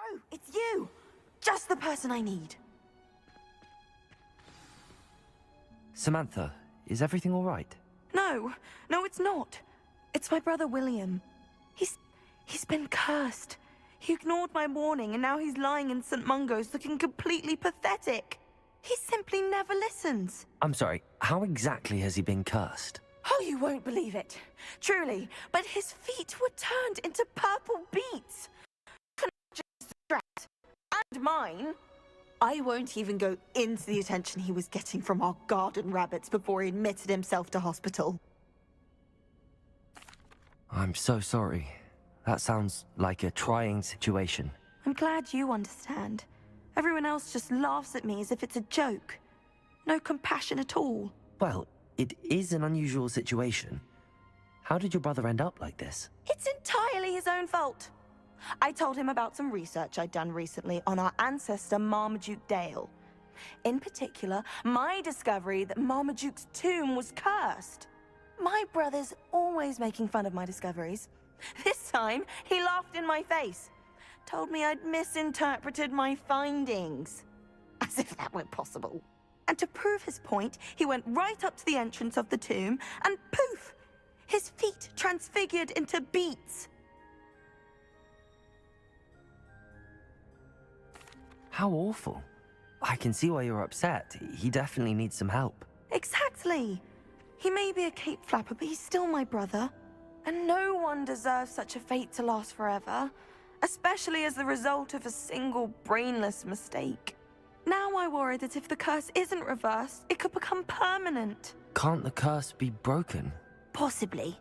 Oh, it's you! Just the person I need. Samantha, is everything all right? No, it's not. It's my brother William. He's been cursed. He ignored my warning and now he's lying in St. Mungo's looking completely pathetic. He simply never listens. I'm sorry, how exactly has he been cursed? Oh, you won't believe it. Truly, but his feet were turned into purple beets. And mine. I won't even go into the attention he was getting from our garden rabbits before he admitted himself to hospital. I'm so sorry. That sounds like a trying situation. I'm glad you understand. Everyone else just laughs at me as if it's a joke. No compassion at all. Well, it is an unusual situation. How did your brother end up like this? It's entirely his own fault. I told him about some research I'd done recently on our ancestor Marmaduke Dale. In particular, my discovery that Marmaduke's tomb was cursed. My brother's always making fun of my discoveries. This time, he laughed in my face. Told me I'd misinterpreted my findings. As if that were possible. And to prove his point, he went right up to the entrance of the tomb and poof! His feet transfigured into beets. How awful. I can see why you're upset. He definitely needs some help. Exactly. He may be a cape flapper, but he's still my brother. And no one deserves such a fate to last forever, especially as the result of a single brainless mistake. Now I worry that if the curse isn't reversed, it could become permanent. Can't the curse be broken? Possibly.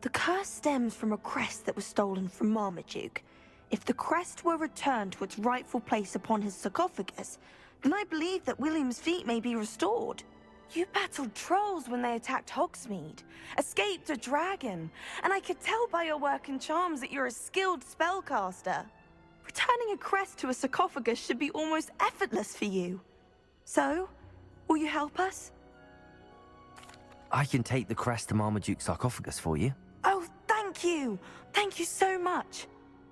The curse stems from a crest that was stolen from Marmaduke. If the crest were returned to its rightful place upon his sarcophagus, then I believe that William's feet may be restored. You battled trolls when they attacked Hogsmeade, escaped a dragon, and I could tell by your work and charms that you're a skilled spellcaster. Returning a crest to a sarcophagus should be almost effortless for you. So, will you help us? I can take the crest to Marmaduke's sarcophagus for you. Oh, thank you! Thank you so much!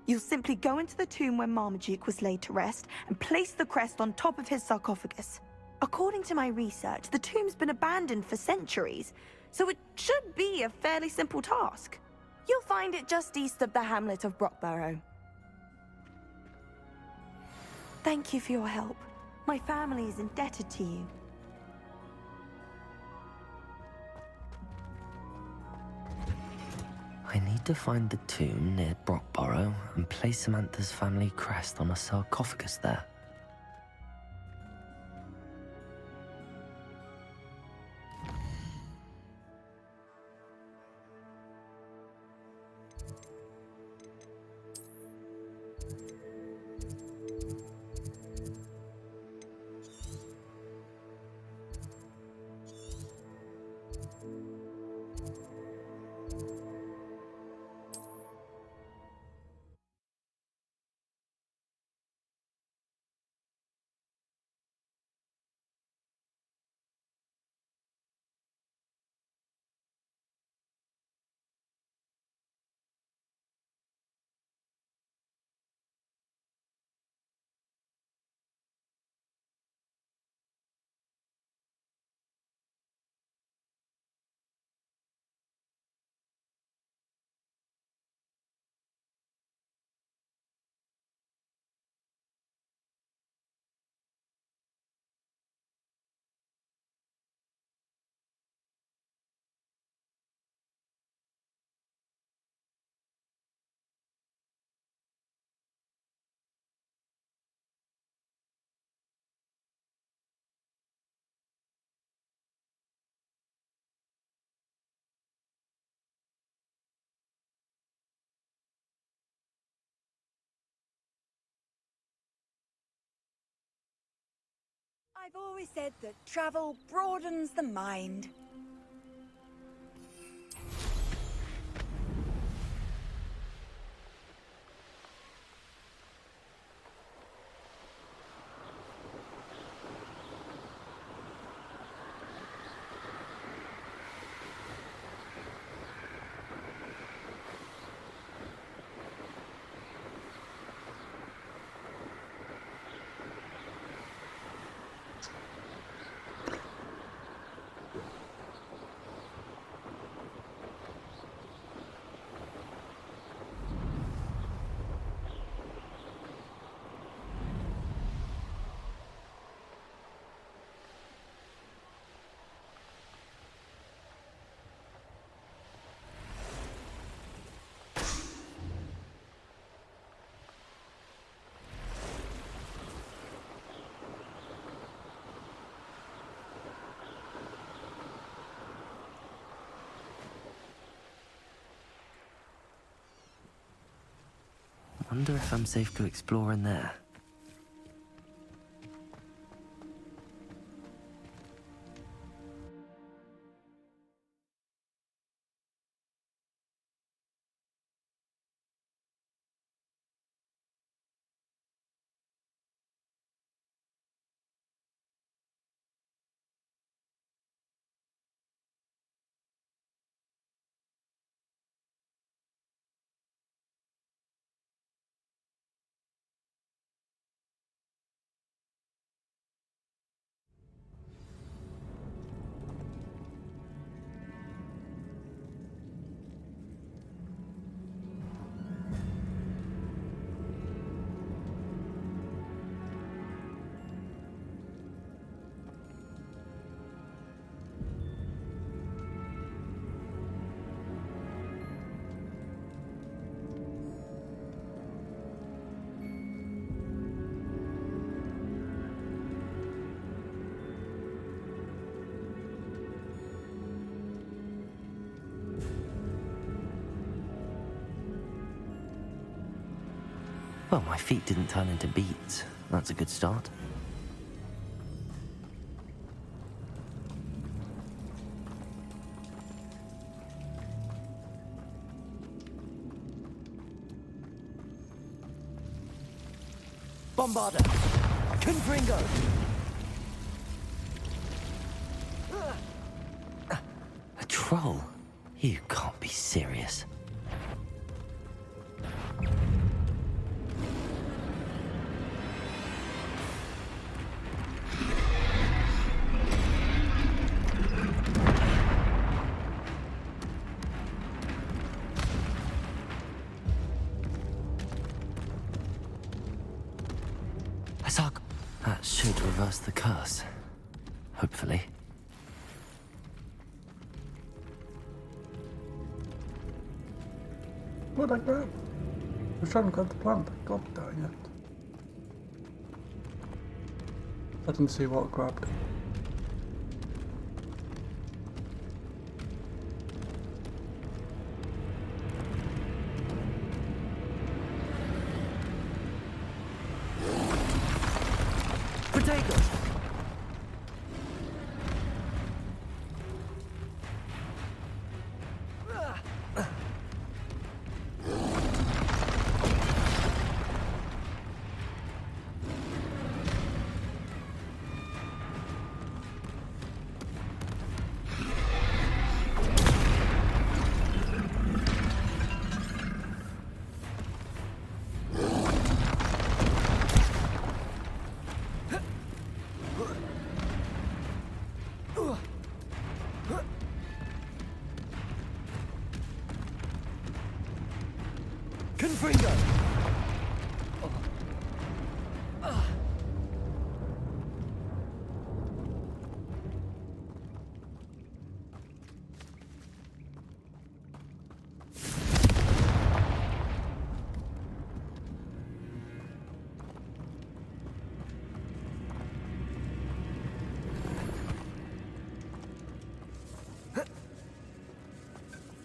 You'll simply go into the tomb where Marmaduke was laid to rest and place the crest on top of his sarcophagus. According to my research, the tomb's been abandoned for centuries, so it should be a fairly simple task. You'll find it just east of the hamlet of Brockborough. Thank you for your help. My family is indebted to you. I need to find the tomb near Brockborough and place Samantha's family crest on a sarcophagus there. I've always said that travel broadens the mind. Wonder if I'm safe to explore in there. Well, my feet didn't turn into beets. That's a good start. Bombarder! Confringo! A troll? You can't be serious. That should reverse the curse. Hopefully. What I grab? I was trying to grab the plant. I got that yet. I didn't see what I grabbed. Potato! Confringo!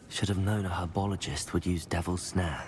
Should have known a herbologist would use Devil's Snare.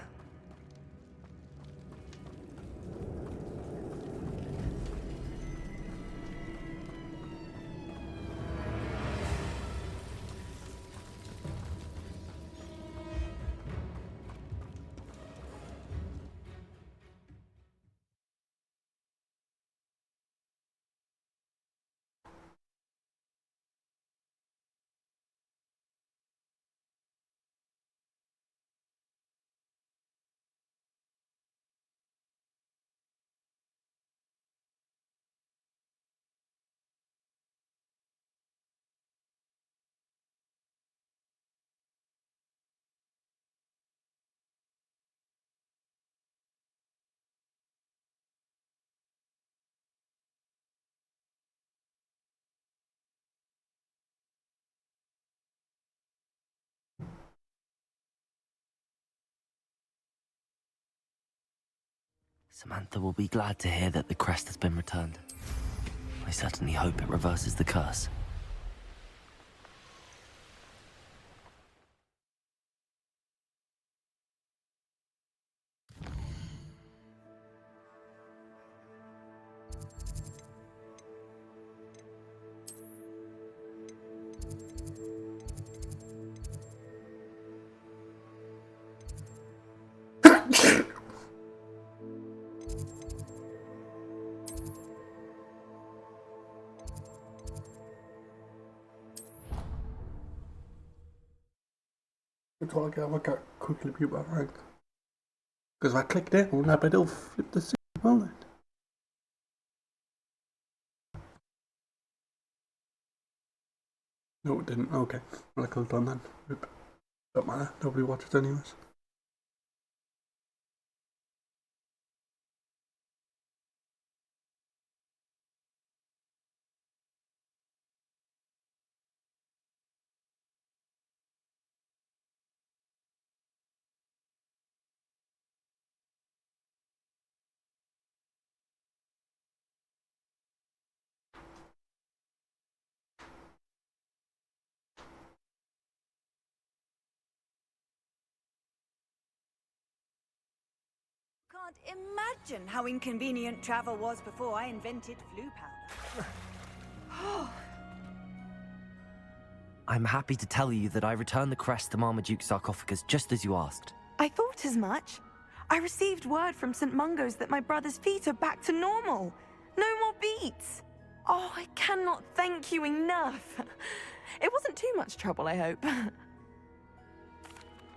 Samantha will be glad to hear that the crest has been returned. I certainly hope it reverses the curse. It's all I work out quickly people rank. Because if I click there, I bet it'll flip the scene, won't it? No, it didn't. Okay. Well, I could have done that. Oop. Don't matter. Nobody watches anyways. Can't imagine how inconvenient travel was before I invented flu powder. I'm happy to tell you that I returned the crest to Marmaduke's sarcophagus just as you asked. I thought as much. I received word from St. Mungo's that my brother's feet are back to normal. No more beats. Oh, I cannot thank you enough. It wasn't too much trouble, I hope.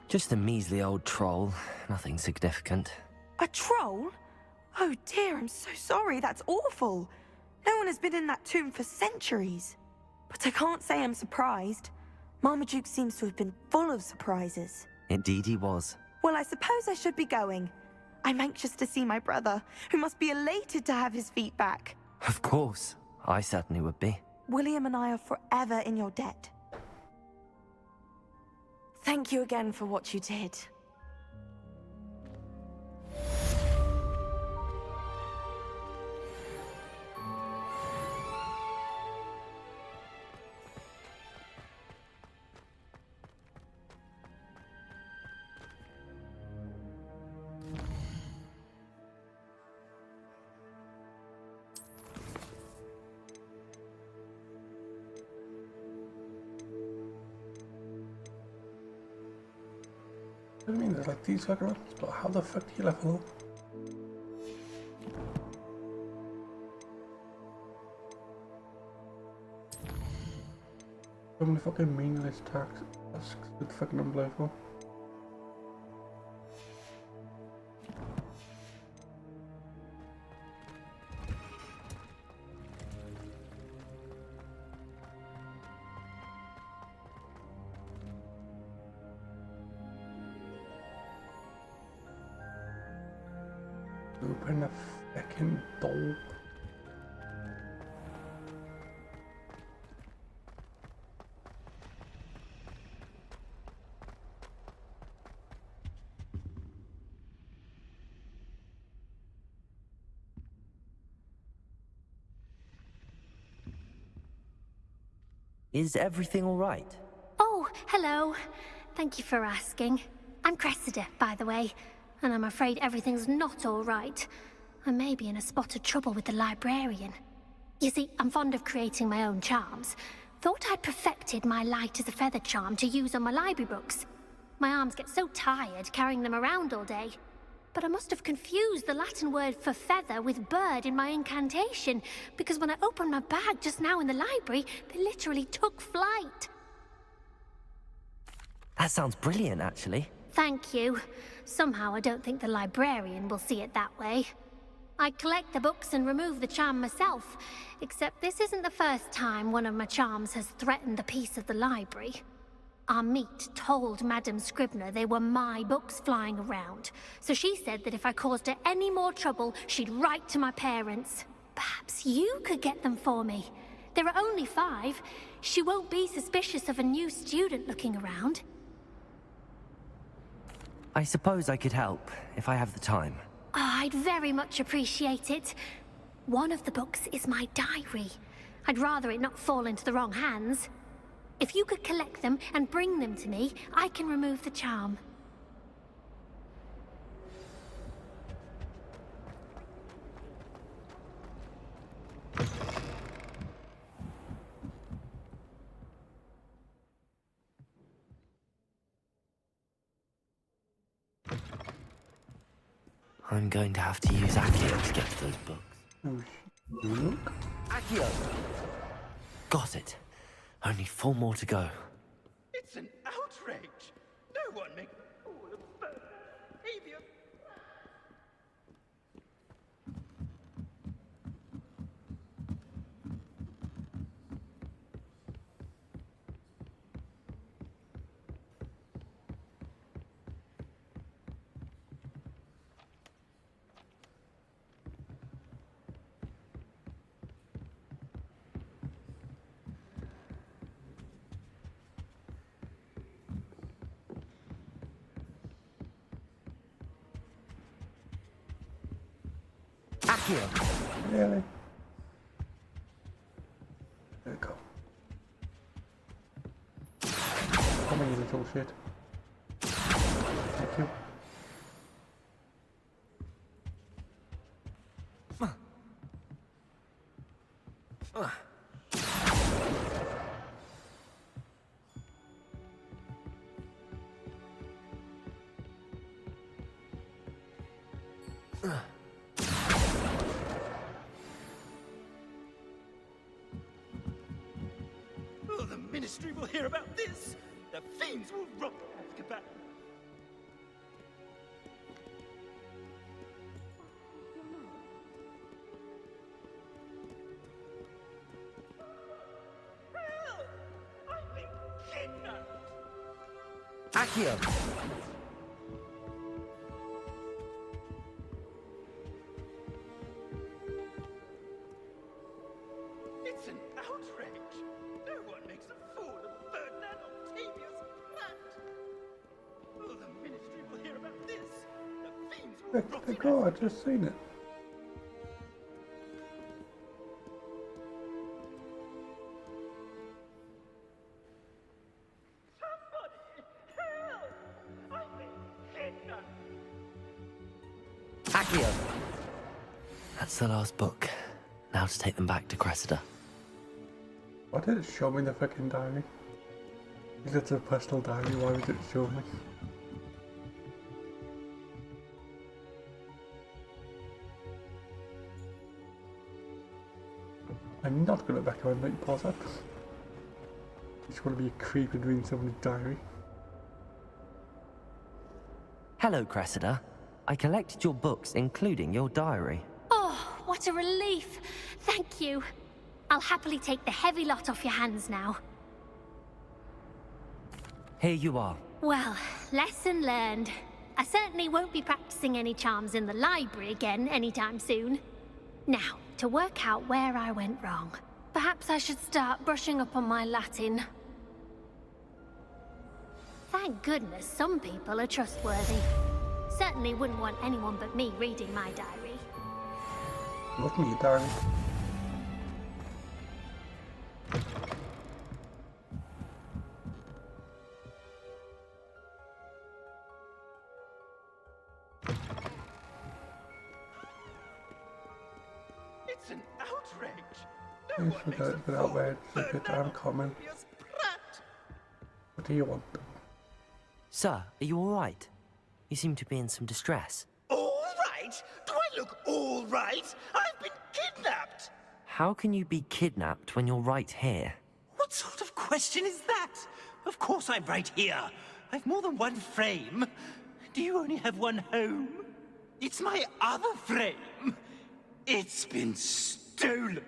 Just a measly old troll, nothing significant. A troll? Oh dear, I'm so sorry, that's awful. No one has been in that tomb for centuries. But I can't say I'm surprised. Marmaduke seems to have been full of surprises. Indeed he was. Well, I suppose I should be going. I'm anxious to see my brother, who must be elated to have his feet back. Of course, I certainly would be. William and I are forever in your debt. Thank you again for what you did. What do you mean? There's like these fucking ones, but how the fuck do you level up? So many fucking meaningless tasks with fucking unbelievable. Open a fucking door. Is everything all right? Oh, hello. Thank you for asking. I'm Cressida, by the way, and I'm afraid everything's not all right. I may be in a spot of trouble with the librarian. You see, I'm fond of creating my own charms. Thought I'd perfected my light as a feather charm to use on my library books. My arms get so tired carrying them around all day. But I must have confused the Latin word for feather with bird in my incantation, because when I opened my bag just now in the library, they literally took flight. That sounds brilliant, actually. Thank you. Somehow I don't think the librarian will see it that way. I collect the books and remove the charm myself, except this isn't the first time one of my charms has threatened the peace of the library. Our meet told Madame Scribner they were my books flying around, so she said that if I caused her any more trouble, she'd write to my parents. Perhaps you could get them for me. There are only 5. She won't be suspicious of a new student looking around. I suppose I could help, if I have the time. Oh, I'd very much appreciate it. One of the books is my diary. I'd rather it not fall into the wrong hands. If you could collect them and bring them to me, I can remove the charm. I'm going to have to use Accio to get to those books. Oh, look. Accio! Got it. Only 4 more to go. It's an outrage! No No one make a fool of behavior. Accio! Really? There we go. Come on, you little shit. Thank you. Oh, the Ministry will hear about this. The fiends will rob Azkaban. Help! I've been kidnapped. Accio! It's an outrage. No one makes a fool of Ferdinand Octavius Pratt. Oh, the Ministry will hear about this. The fiends will rot There in go, I Azkaban. just seen it. Somebody, help! I've been kidnapped. Accio! That's the last book. Now to take them back to Cressida. Why did it show me the fucking diary? If it's a personal diary, why would it show me? I'm not going to recommend that you pause that. You just want to be a creep and reading someone's diary. Hello, Cressida. I collected your books, including your diary. Oh, what a relief. Thank you. I'll happily take the heavy lot off your hands now. Here you are. Well, lesson learned. I certainly won't be practicing any charms in the library again anytime soon. Now, to work out where I went wrong. Perhaps I should start brushing up on my Latin. Thank goodness some people are trustworthy. Certainly wouldn't want anyone but me reading my diary. Look at me, diary. It's an outrage. No Please one forget makes a it without fool words, of secret Ferdinand and common. Octavius Pratt. What do you want? Sir, are you all right? You seem to be in some distress. All right? Do I look all right? I've been kidnapped. How can you be kidnapped when you're right here? What sort of question is that? Of course I'm right here. I've more than one frame. Do you only have one home? It's my other frame. It's been stolen.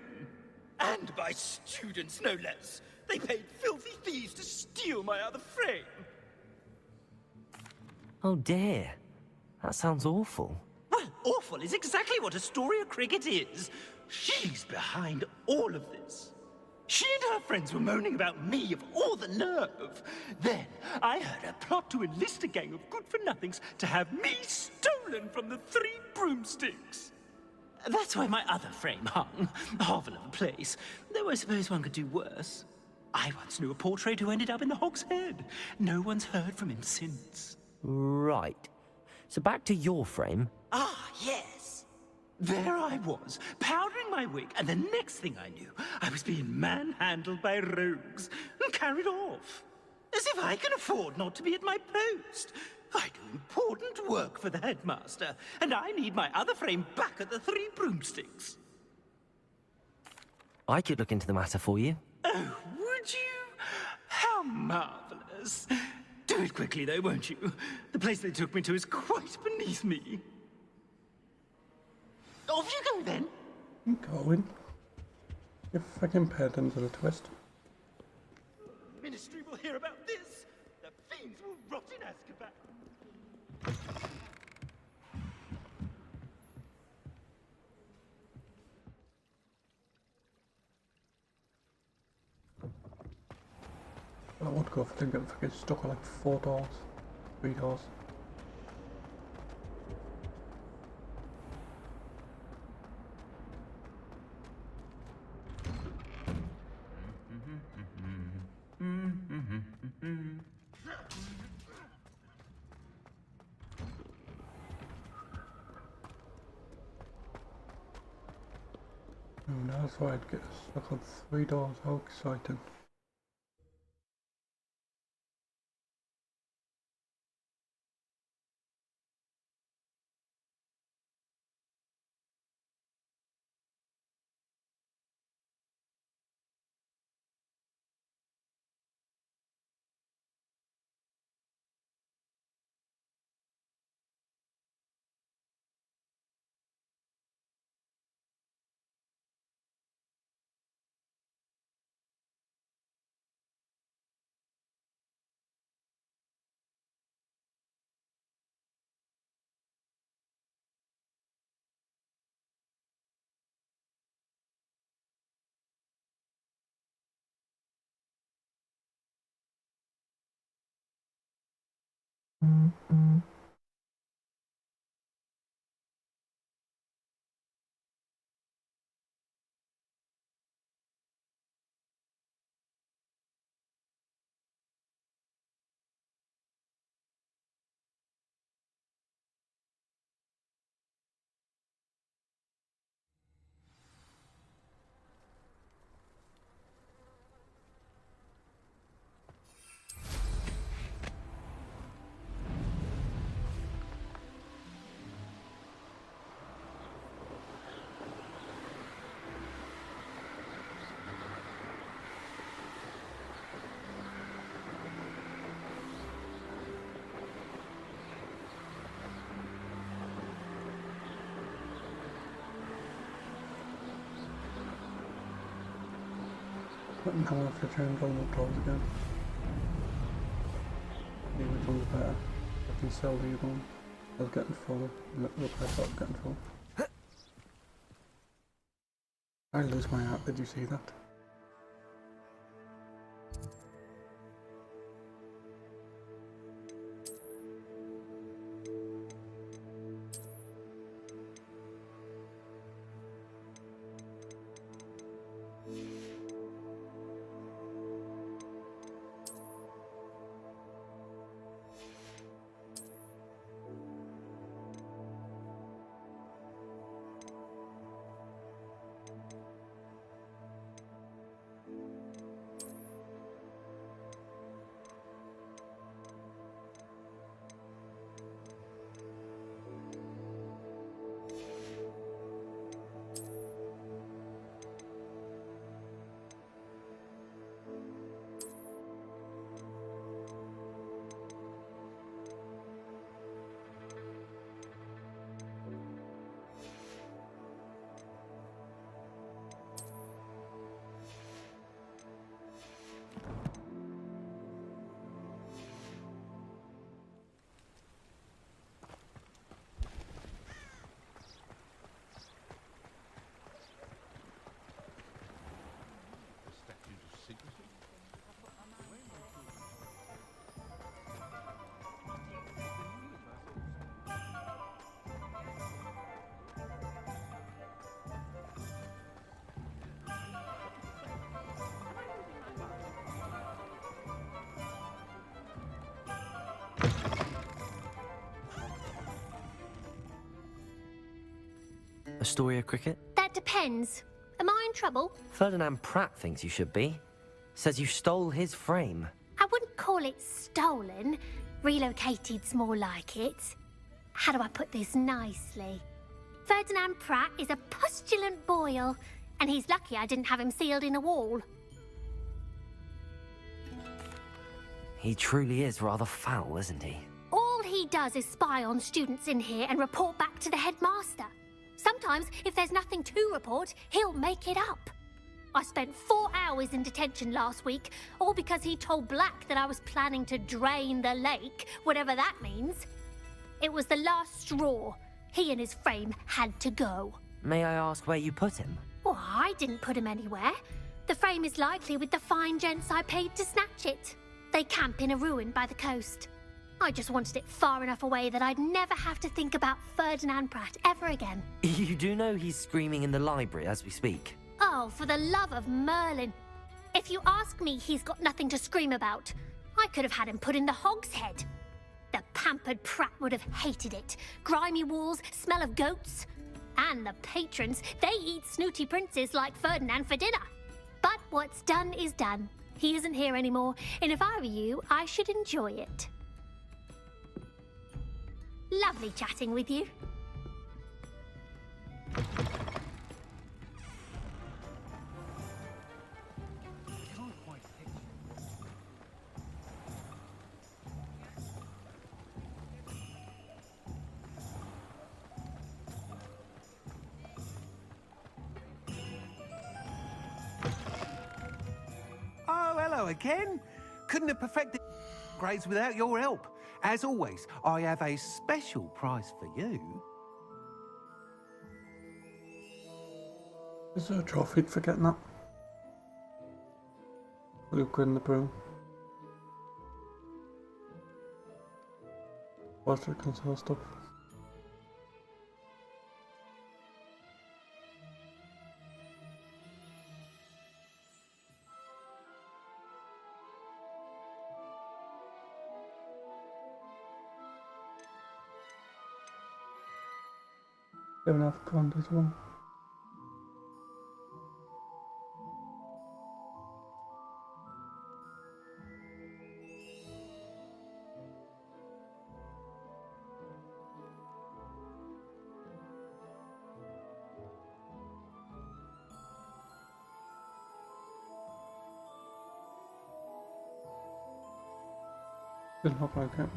And by students, no less. They paid filthy thieves to steal my other frame. Oh dear. That sounds awful. Well, awful is exactly what Astoria Cricket is. She's behind all of this. She and her friends were moaning about me of all the nerve. Then I heard her plot to enlist a gang of good-for-nothings to have me stolen from the Three Broomsticks. That's where my other frame hung. A hovel of a place. Though I suppose one could do worse. I once knew a portrait who ended up in the Hog's Head. No one's heard from him since. Right. So back to your frame. Ah, yes. There I was, powdering my wig, and the next thing I knew, I was being manhandled by rogues and carried off. As if I can afford not to be at my post. I do important work for the headmaster, and I need my other frame back at the Three Broomsticks. I could look into the matter for you. Oh, would you? How marvelous. Do Do it quickly, though, won't you? The place they took me to is quite beneath me. Off you go, then. I'm going. Your fucking pendant is a twist. Ministry will hear about this. The fiends will rot in Azkaban. I would go for them getting fucking stuck on like 4 doors. 3 doors. Oh, now that's why I'd get stuck on 3 doors. How exciting. But now I have to change all the doors again. The original's better. I can sell the other one. I was getting full. Look, I thought I was getting full. I lose my app, did you see that? Astoria Cricket? That depends. Am I in trouble? Ferdinand Pratt thinks you should be. Says you stole his frame. I wouldn't call it stolen. Relocated's more like it. How do I put this nicely? Ferdinand Pratt is a pustulant boil, and he's lucky I didn't have him sealed in a wall. he truly is rather foul, isn't he? All he does is spy on students in here and report back to the headmaster. Sometimes, if there's nothing to report, he'll make it up. I spent 4 hours in detention last week, all because he told Black that I was planning to drain the lake, whatever that means. It was the last straw. He and his frame had to go. May I ask where you put him? Well, I didn't put him anywhere. The frame is likely with the fine gents I paid to snatch it. They camp in a ruin by the coast. I just wanted it far enough away that I'd never have to think about Ferdinand Pratt ever again. You do know he's screaming in the library as we speak. Oh, for the love of Merlin. If you ask me, he's got nothing to scream about. I could have had him put in the Hogshead. The pampered Pratt would have hated it. Grimy walls, smell of goats. And the patrons, they eat snooty princes like Ferdinand for dinner. But what's done is done. He isn't here anymore, and if I were you, I should enjoy it. Lovely chatting with you. Oh, hello again. Couldn't have perfected grades without your help. As always, I have a special prize for you. Is there a trophy for getting that? Luke in the broom. What's the console stuff? Don't have grand as well. Doesn't look like it.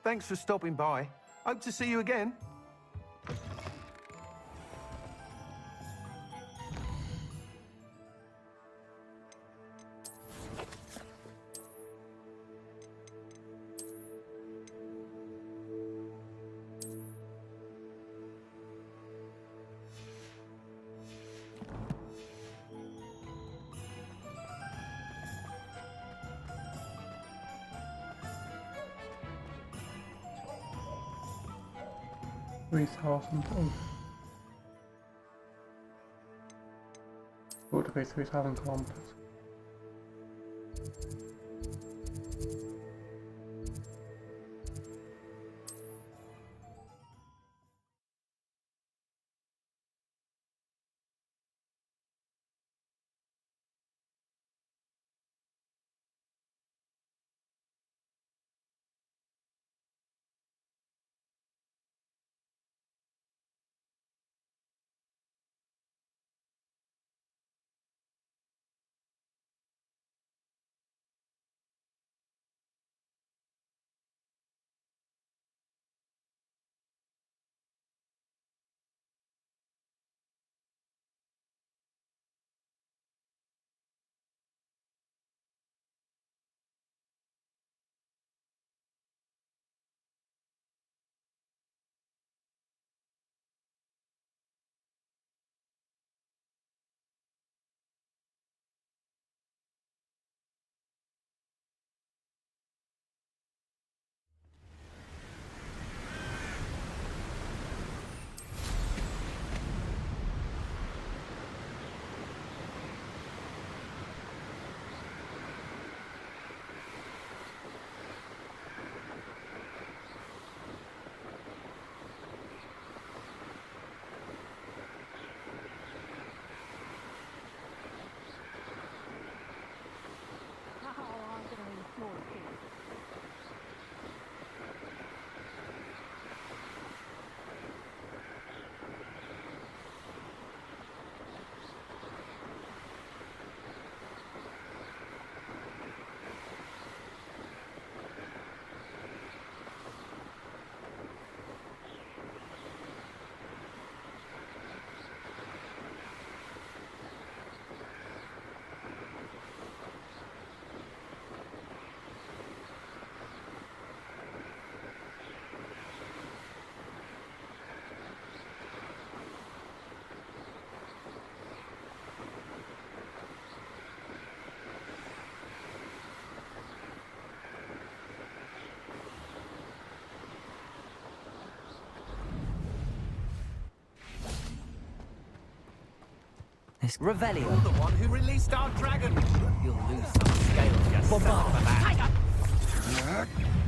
Thanks for stopping by. Hope to see you again. $3,000. Would be 3,000 kilometers. This Revelio. You're the one who released our dragon. You'll lose some scales, you son of a bat.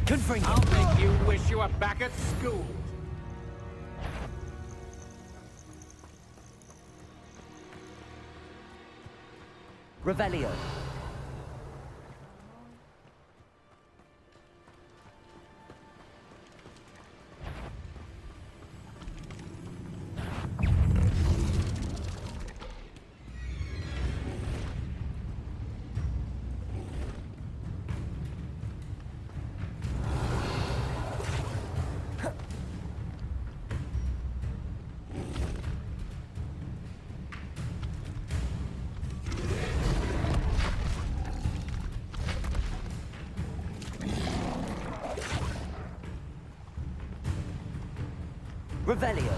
Confringo. I'll make you wish you were back at school. Revelio. Revelio.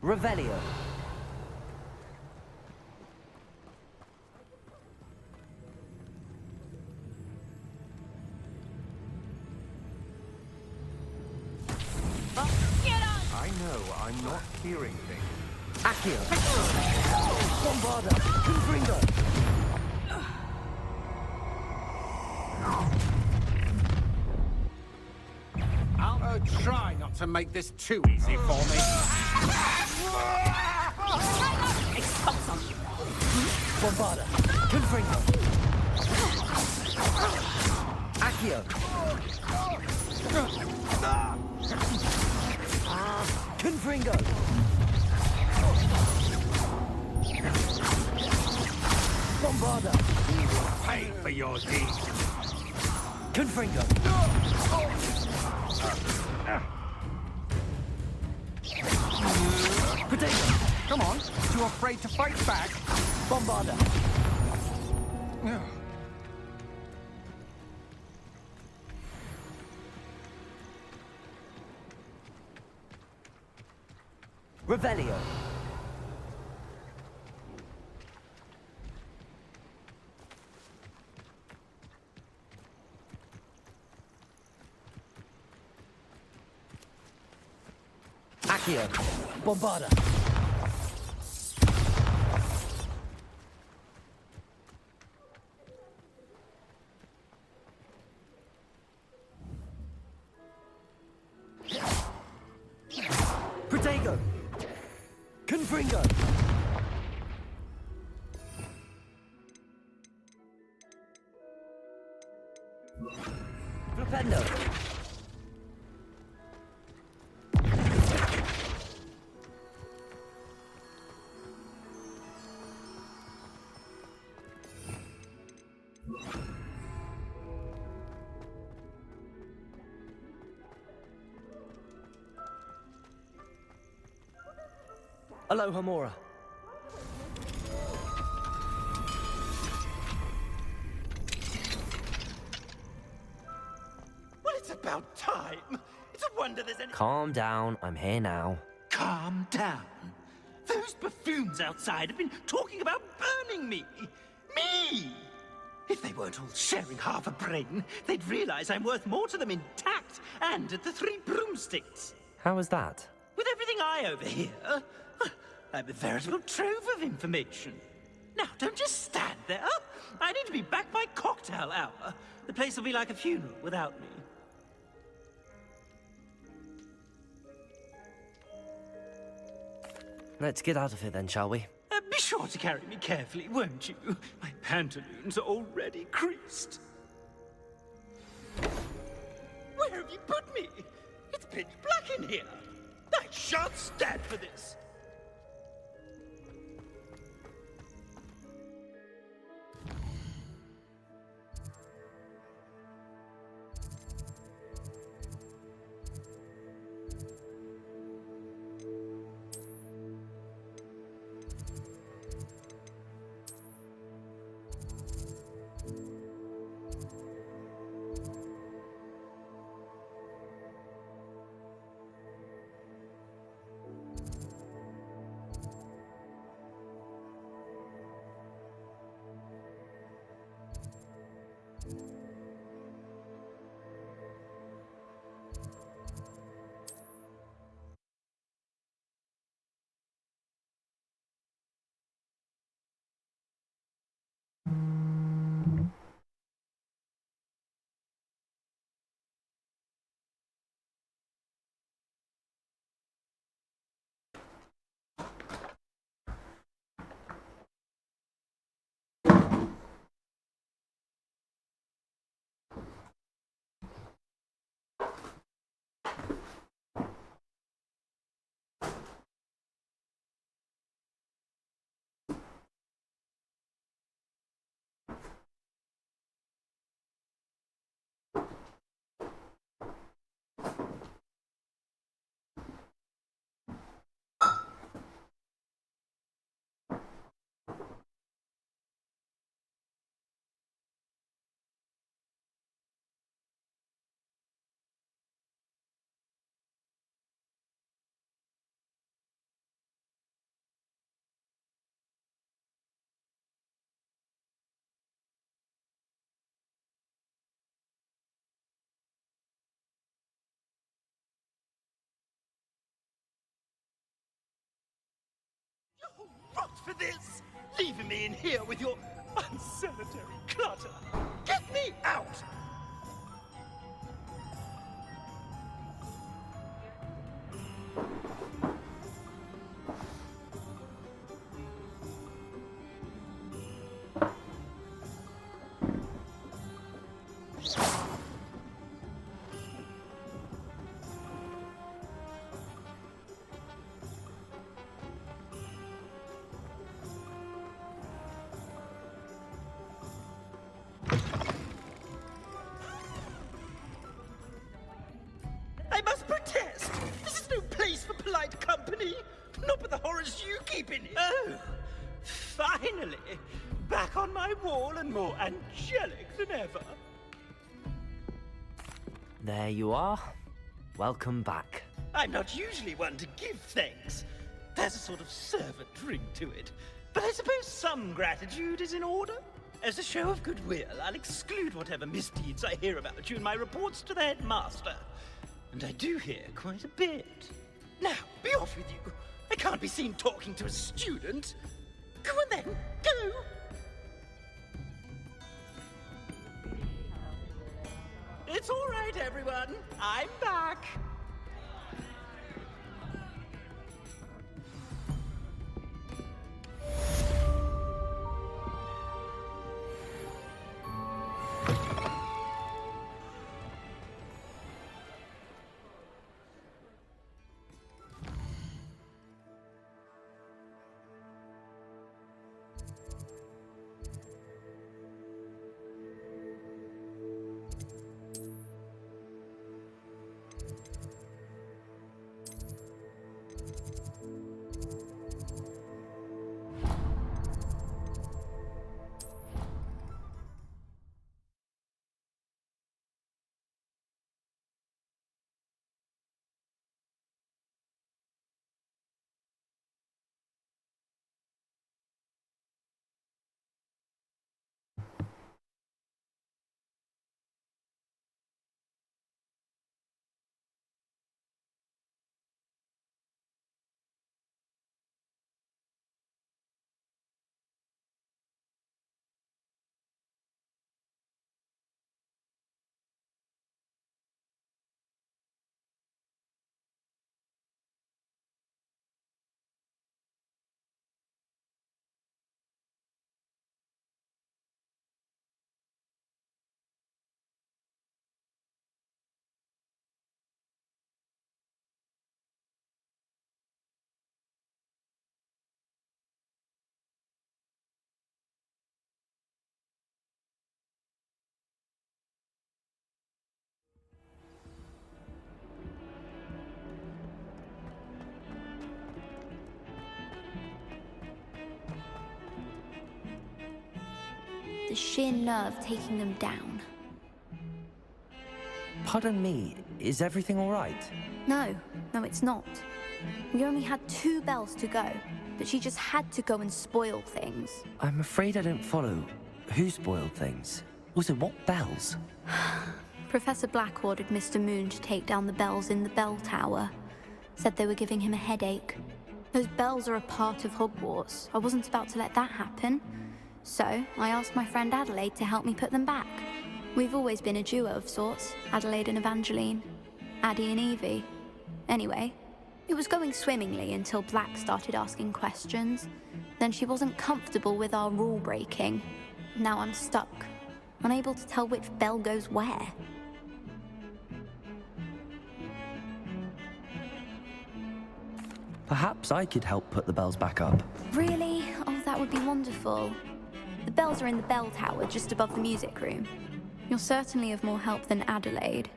Revelio. I know I'm not hearing things. Accio. Bombarda. Confringo. I'll try not to make this too easy for me. Bombarda. Confringo. Accio. Confringo. Bombarda. Pay for your deeds. Confringo. Potato. Come on, too afraid to fight back? Bombarda. Revelio. Accio. Bombarda. Protego. Confringo. Flipendo. Aloha Mora. Well, it's about time. It's a wonder there's any... Calm down, I'm here now. Calm down. Those buffoons outside have been talking about burning me. Me! If they weren't all sharing half a brain, they'd realize I'm worth more to them intact and at the Three Broomsticks. How was that? With everything I overhear, I'm a veritable trove of information. Now, don't just stand there. I need to be back by cocktail hour. The place will be like a funeral without me. Let's get out of here then, shall we? Be sure to carry me carefully, won't you? My pantaloons are already creased. Where have you put me? It's pitch black in here. I shan't stand for this. for this? Leaving me in here with your unsanitary clutter. Get me out! I must protest! This is no place for polite company! Not with the horrors you keep in here! Oh, finally! Back on my wall and more angelic than ever! There you are. Welcome back. I'm not usually one to give thanks. There's a sort of servant ring to it. But I suppose some gratitude is in order? As a show of goodwill, I'll exclude whatever misdeeds I hear about you in my reports to the headmaster. And I do hear quite a bit. Now, be off with you. I can't be seen talking to a student. Go on then, go! It's all right, everyone. I'm back. The sheer nerve taking them down. Pardon me, is everything all right? No, it's not. We only had 2 bells to go, but she just had to go and spoil things. I'm afraid I don't follow. Who spoiled things? Also, what bells? Professor Black ordered Mr. Moon to take down the bells in the bell tower. Said they were giving him a headache. Those bells are a part of Hogwarts. I wasn't about to let that happen. So, I asked my friend Adelaide to help me put them back. We've always been a duo of sorts, Adelaide and Evangeline. Addie and Evie. Anyway, it was going swimmingly until Black started asking questions. Then she wasn't comfortable with our rule breaking. Now I'm stuck, unable to tell which bell goes where. Perhaps I could help put the bells back up. Really? Oh, that would be wonderful. The bells are in the bell tower just above the music room. You're certainly of more help than Adelaide.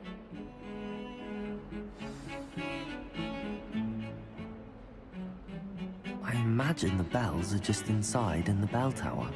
I imagine the bells are just inside in the bell tower.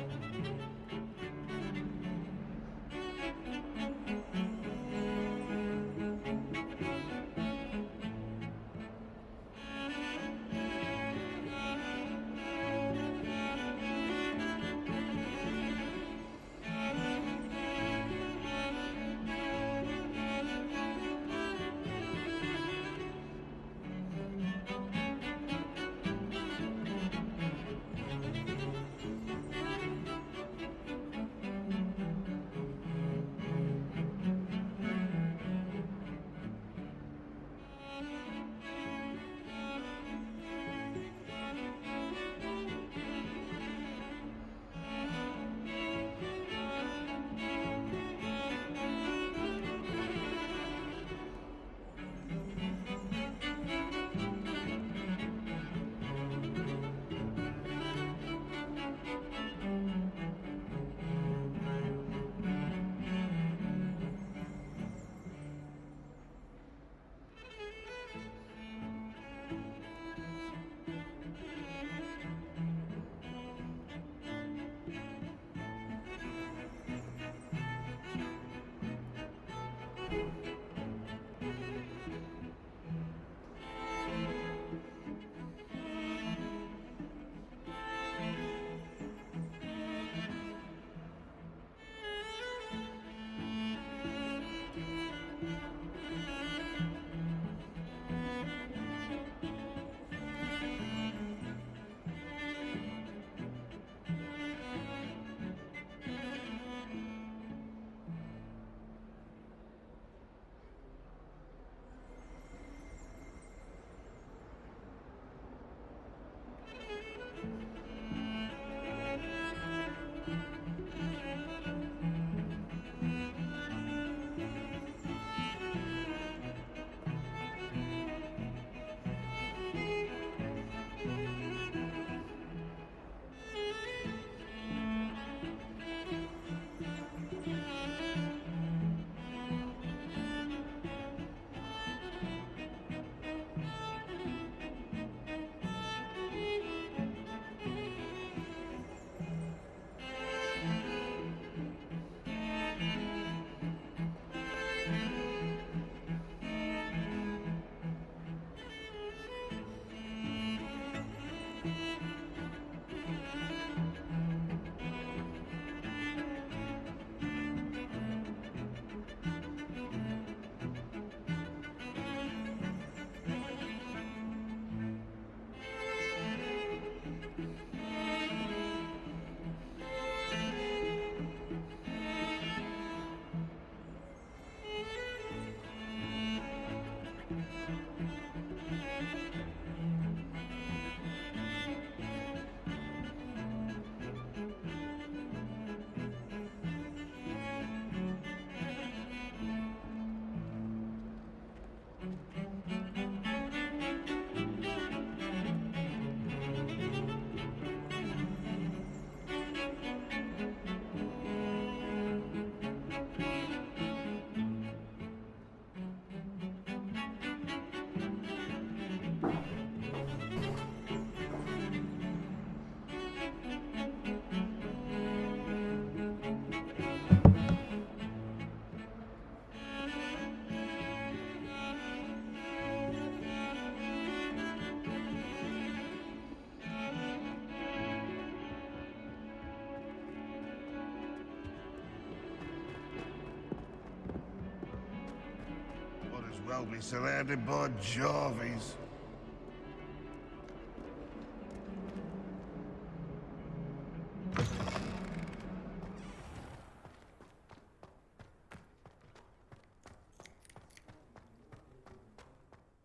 well be surrounded by Jarvies.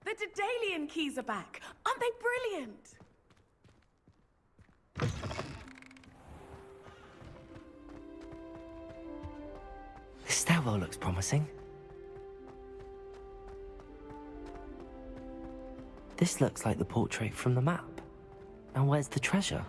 The Daedalian keys are back. Aren't they brilliant? This stairwell looks promising. This looks like the portrait from the map. Now where's the treasure?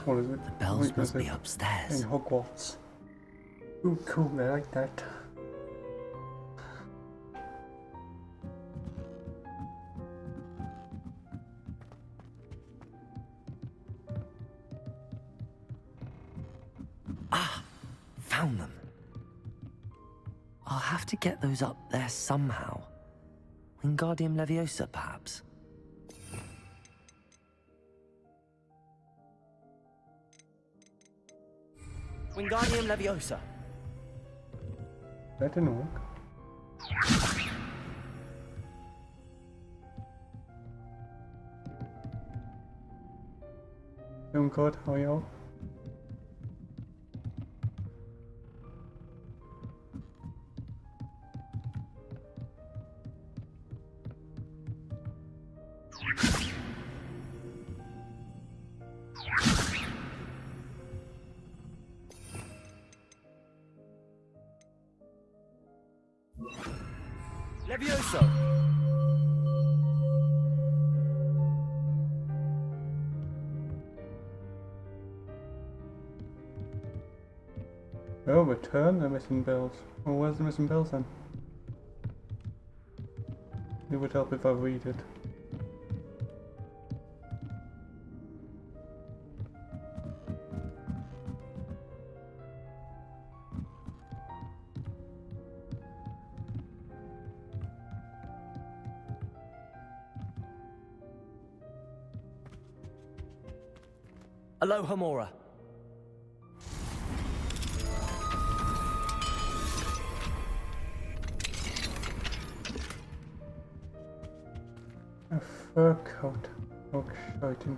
What is it? The bells Wait, must is be it? upstairs. In Hogwarts. Ooh, cool, I like that. Found them. I'll have to get those up there somehow. Wingardium Leviosa, perhaps? Wingardium Leviosa. That didn't work. Doing good, how are you? Levioso. Oh, return the missing bells. Oh, where's the missing bells then? It would help if I read it. Aloha Mora. A fur coat. Oh, exciting.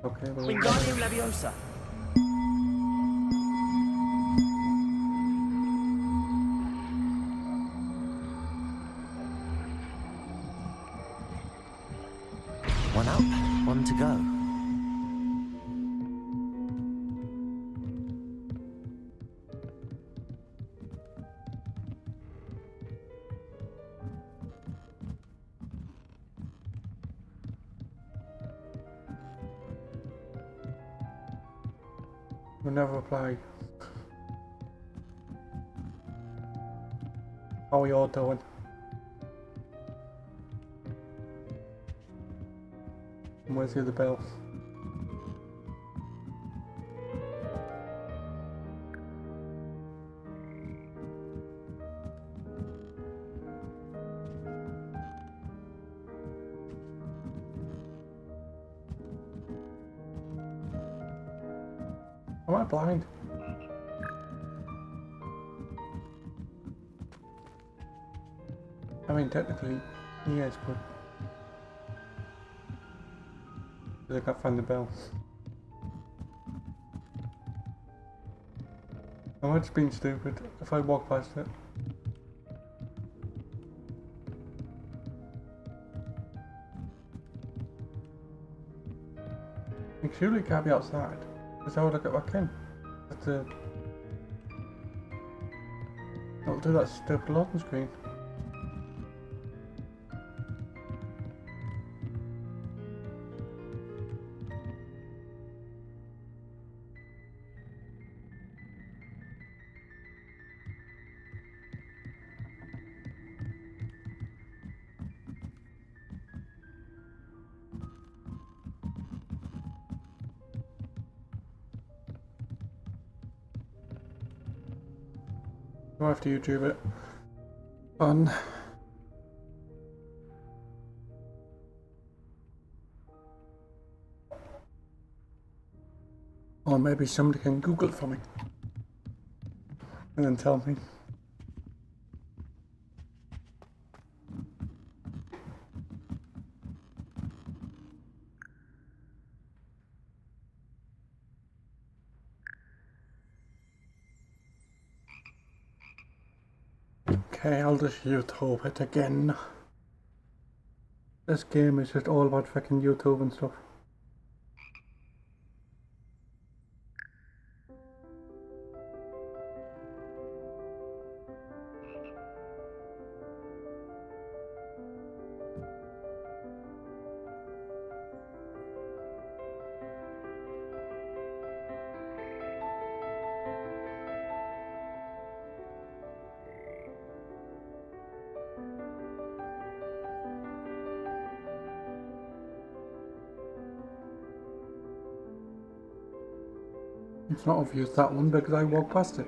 Okay, well, Wingardium Leviosa. One up, one to go. we'll never reply. How are you all doing? And where's the other bells? Am I blind? I mean, technically, yes, but I can't find the bell. Am I just being stupid if I walk past it? Like, surely it can't be outside. Because I would look at back in. But I'll do that stupid loading screen. I'll have to YouTube it. Fun. Or maybe somebody can Google it for me. And then tell me. Okay, I'll just YouTube it again. This game is just all about fucking YouTube and stuff. It's not obvious that one because I walked past it.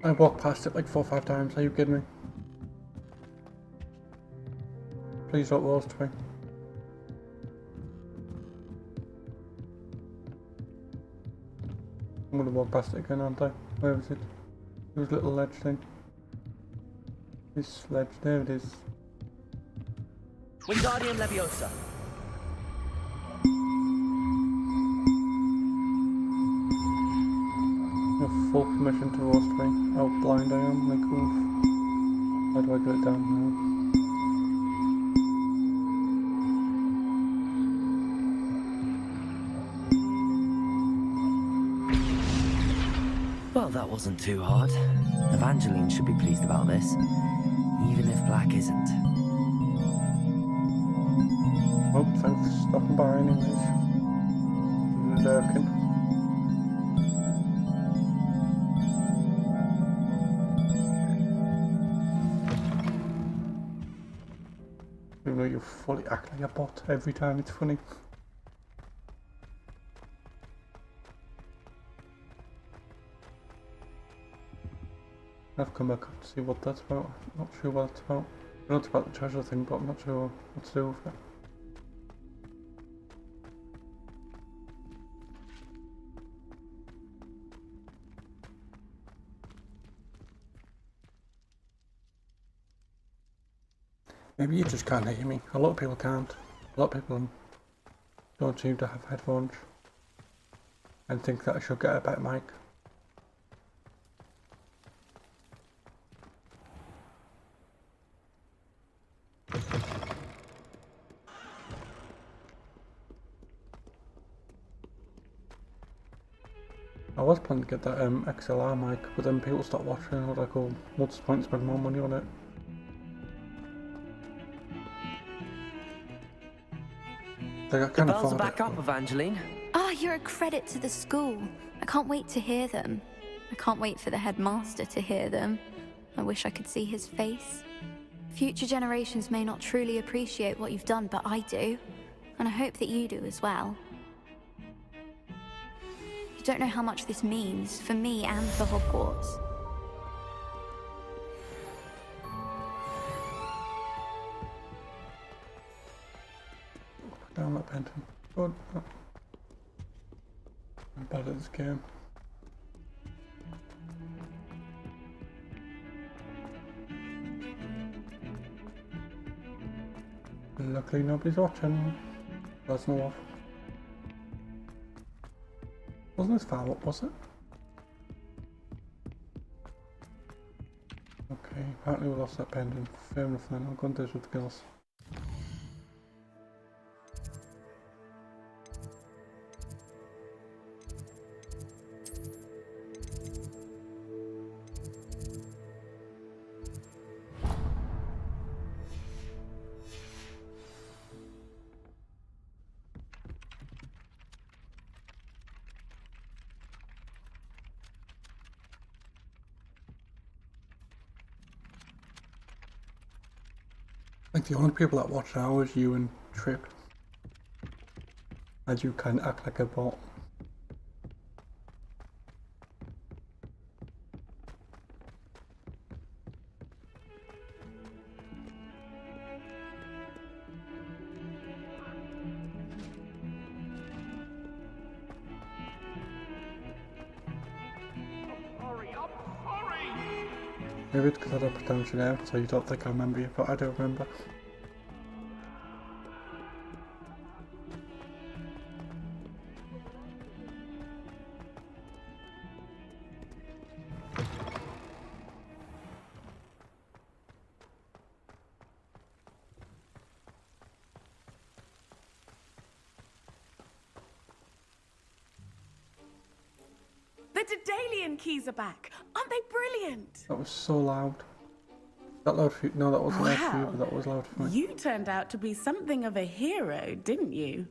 I walked past it like 4 or 5 times, are you kidding me? Please don't roast me. I'm gonna walk past it again, aren't I? Where is it? This little ledge thing. This ledge, there it is. Wingardium Leviosa. I have full permission to roast me. How blind I am, like oof. How do I get it down now? Well, that wasn't too hard. Evangeline should be pleased about this, even if Black isn't. Oh, thanks for stopping by anyways. Lurking. Even though you fully act like a bot every time, it's funny. I've come back up to see what that's about. Not sure what it's about. I know it's about the treasure thing, but I'm not sure what to do with it. Maybe you just can't hear me. A lot of people can't. A lot of people don't seem to have headphones and think that I should get a better mic. I was planning to get that XLR mic, but then people stopped watching and I was like, oh, what's the point spending more money on it? Like, I The can't bells are afford back it. up, Evangeline. Ah, you're a credit to the school. I can't wait to hear them. I can't wait for the headmaster to hear them. I wish I could see his face. Future generations may not truly appreciate what you've done, but I do. And I hope that you do as well. You don't know how much this means for me and for Hogwarts. Down that painting. Good. I'm bad at this game. Luckily nobody's watching. That's no off. Wasn't this far up, was it? Okay, apparently we lost that pendant. Fair enough then, I'll go and do this with the girls. Like the only people that watch now is you and Trip. And you kind of act like a bot. Maybe it's because I don't pronounce your name, so you don't think I remember you, but I do remember. The Daedalian keys are back. Aren't they brilliant? That was so loud. That loud for you? No, that wasn't loud for you, Wow. but that was loud for me. You turned out to be something of a hero, didn't you?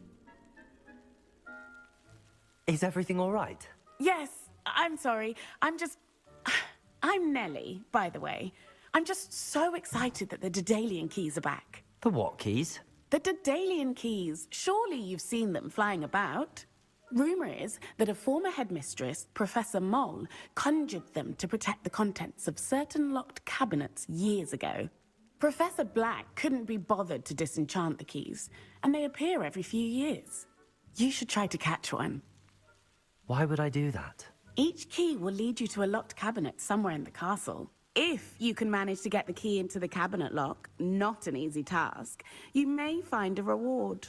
Is everything all right? Yes, I'm sorry. I'm Nellie, by the way. I'm just so excited that the Daedalian keys are back. The what keys? The Daedalian keys. Surely you've seen them flying about. Rumour is that a former headmistress, Professor Moll, conjured them to protect the contents of certain locked cabinets years ago. Professor Black couldn't be bothered to disenchant the keys, and they appear every few years. You should try to catch one. Why would I do that? Each key will lead you to a locked cabinet somewhere in the castle. If you can manage to get the key into the cabinet lock, not an easy task, you may find a reward.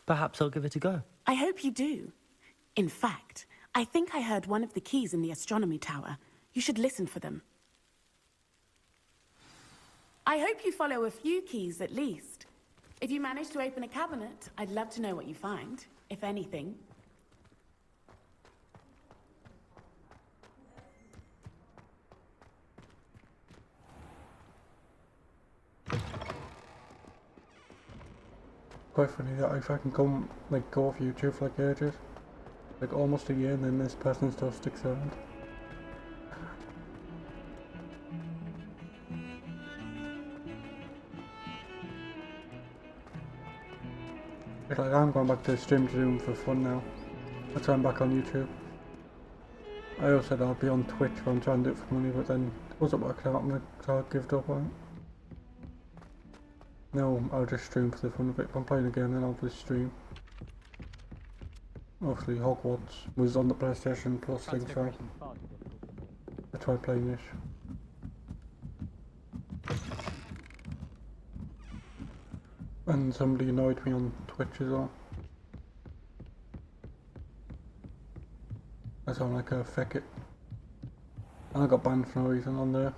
Perhaps I'll give it a go. I hope you do. In fact, I think I heard one of the keys in the astronomy tower. You should listen for them. I hope you follow a few keys at least. If you manage to open a cabinet, I'd love to know what you find, if anything. Quite funny that if I can come, like, go off YouTube for like ages, like almost a year, and then this person still sticks around. It's like I'm going back to the stream to do them for fun now. That's why I'm back on YouTube. I also said I'll be on Twitch but I'm trying to do it for money, but then it wasn't working out, so I gave up on it. No, I'll just stream for the fun of it. If I'm playing again, then I'll just stream. Obviously, Hogwarts was on the PlayStation Plus thing, so I tried playing this. And somebody annoyed me on Twitch as well. I sound like a feck it. And I got banned for no reason on there.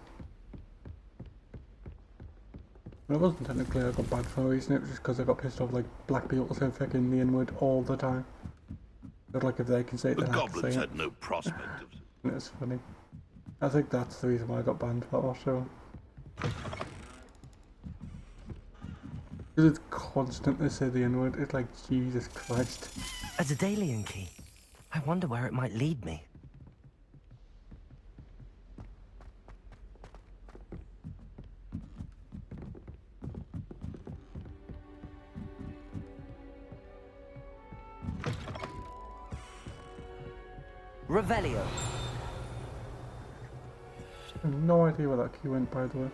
But it wasn't technically I got banned for no reason, it was just because I got pissed off like black people saying fucking the N-word all the time. But like if they can say it, The then I can goblins say had it. no prospect of... And it's funny. I think that's the reason why I got banned for that also. Because it's constantly say the N-word, it's like Jesus Christ. A Daedalian key. I wonder where it might lead me. Revelio. I have no idea where that key went, by the way.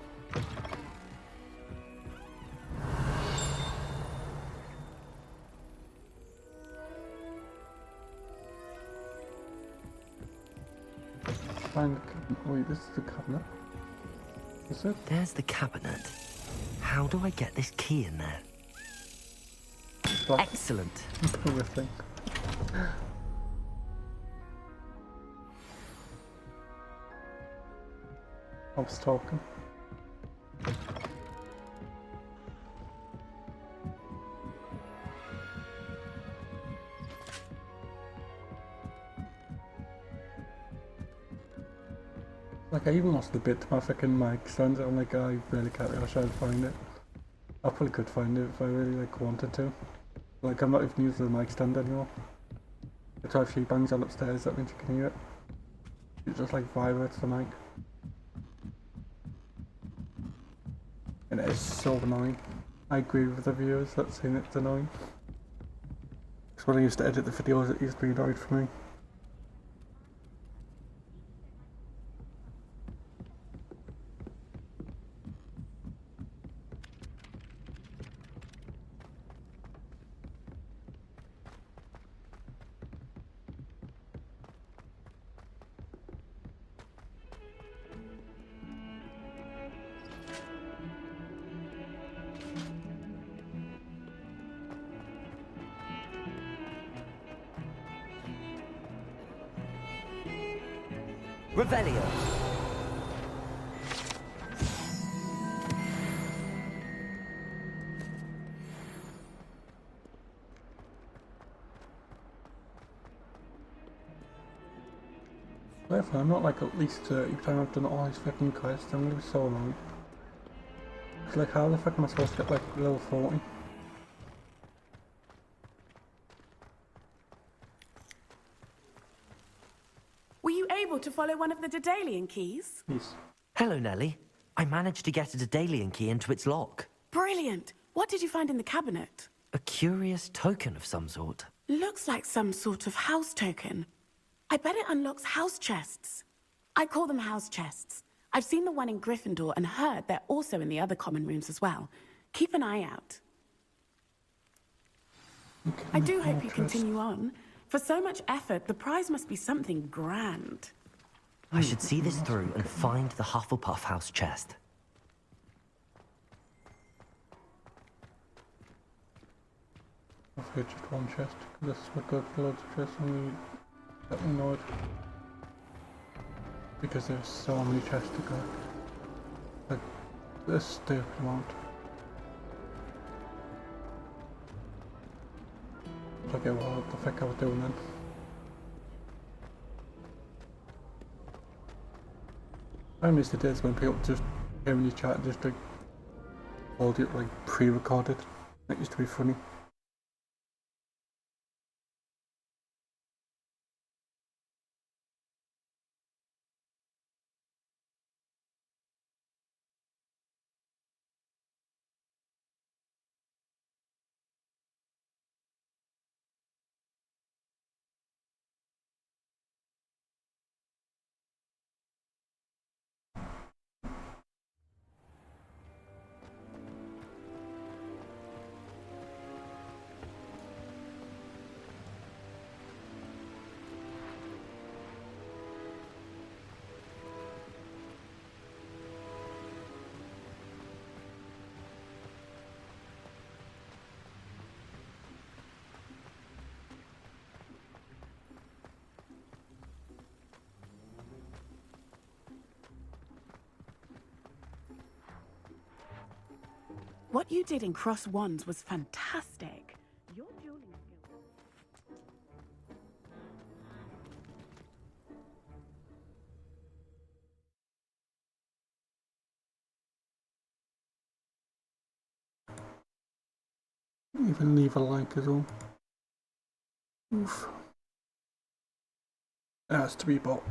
Find the cabinet. Wait, this is the cabinet. Is it? There's the cabinet. How do I get this key in there? Black. Excellent. Everything. I was talking. Like I even lost a bit to my fucking mic stand. I'm like, I really can't really try to find it. I probably could find it if I really like wanted to. Like I'm not even using the mic stand anymore. It's if she bangs on upstairs, that means you can hear it. It just like vibrates the mic. and it is so annoying. I agree with the viewers that saying it's annoying. Because when I used to edit the videos, it used to be annoying for me. Revelio. If I'm not like at least 30 time I've done all these fucking quests, I'm gonna be so annoyed. It's like, how the fuck am I supposed to get like level 40? Were you able to follow one of the Daedalian keys? Yes. Hello, Nellie. I managed to get a Daedalian key into its lock. Brilliant. What did you find in the cabinet? A curious token of some sort. Looks like some sort of house token. I bet it unlocks house chests. I call them house chests. I've seen the one in Gryffindor and heard they're also in the other common rooms as well. Keep an eye out. I do hope you continue on. For so much effort, the prize must be something grand. I should see this through and find the Hufflepuff house chest. I've heard just one chest, because this is what got loads of chests and we get annoyed. Because there's so many chests to go. Like, this stupid amount. Okay, well, what the fuck I was doing then? I miss the days when people just came in your chat and just like hold it like pre-recorded. That used to be funny. What you did in Cross Wands was fantastic. Your dueling skills. Even leave a like as well. Oof. It has to be a bot.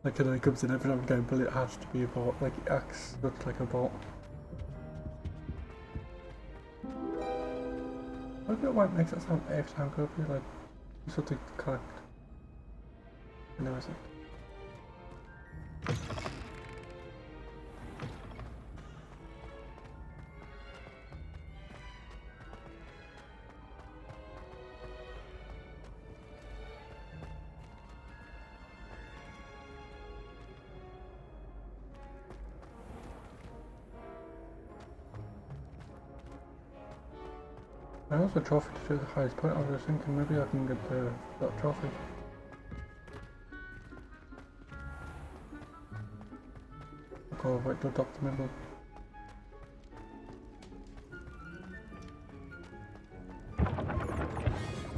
Like, I know it comes in every time again, but it has to be a bot. Like, it acts looks like a bot. I don't know why it makes that sound every time I go through, like, something correct. I know, is it? I also trophy to do the highest point. I was thinking maybe I can get that trophy. I'll go right to the top middle.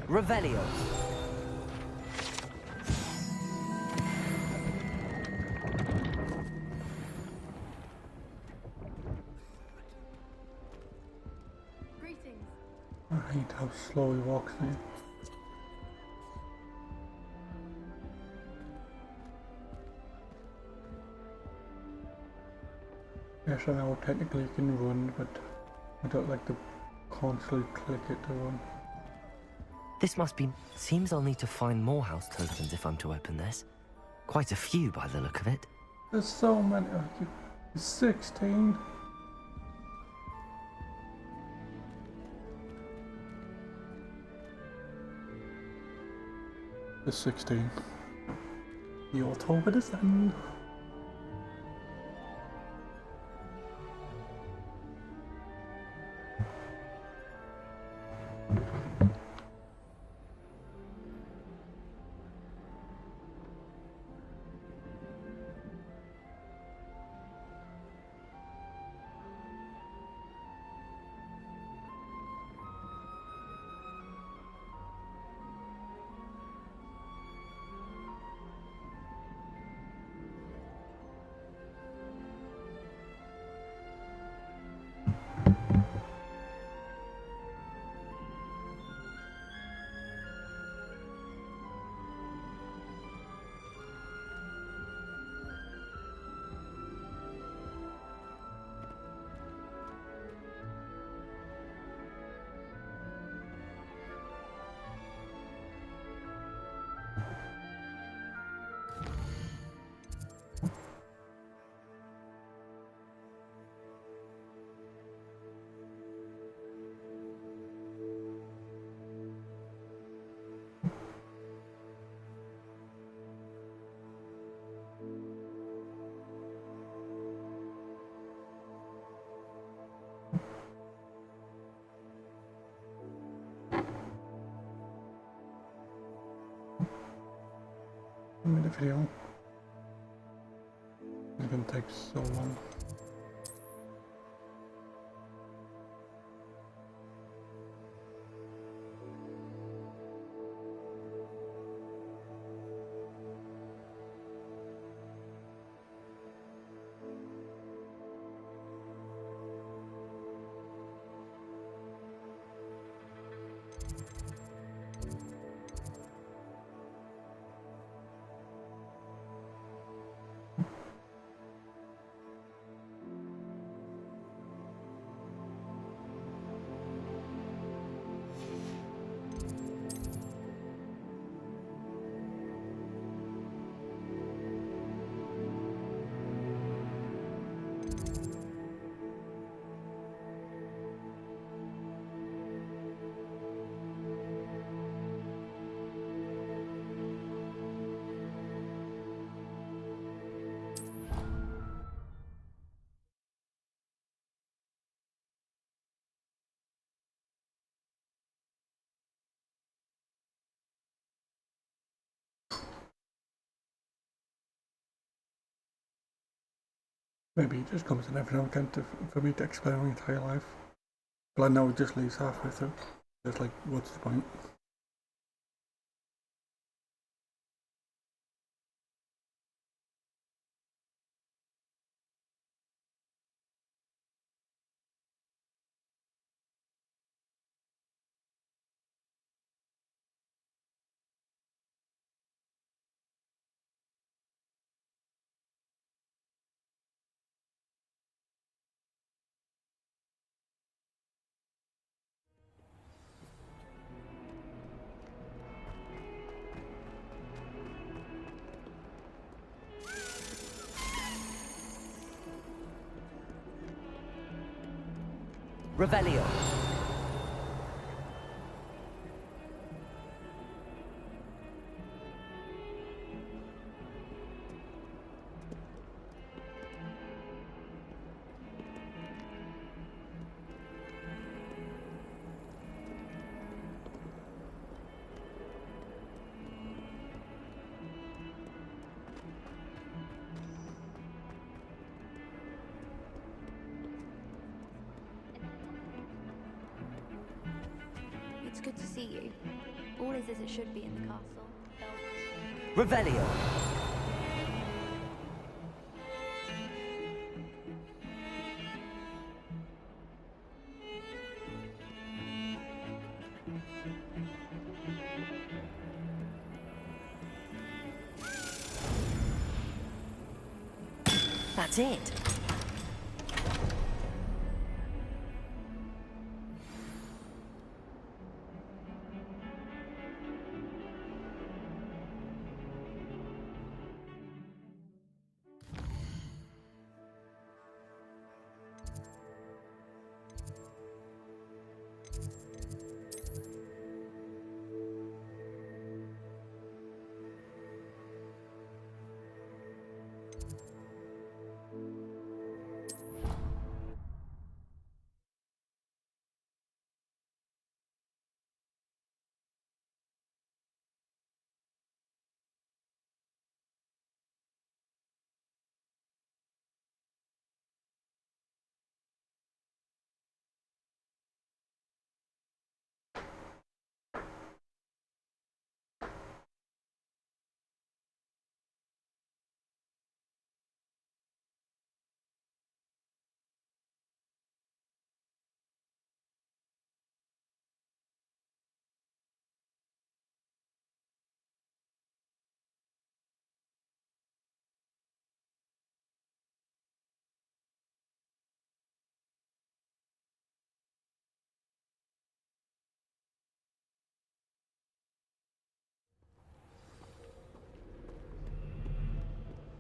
Revelio. I hate how slow he walks now. Yes, I know technically you can run, but I don't like to constantly click it to run. This must be... Seems I'll need to find more house tokens if I'm to open this. Quite a few by the look of it. There's so many. 16. There's 16. Your token is done. Made a video. It's gonna take so long. Maybe it just comes in every now and again for me to explain my entire life. But I know it just leaves halfway through. It's like, what's the point? Revelio. It's good to see you. All is as it should be in the castle. Revelio. That's it.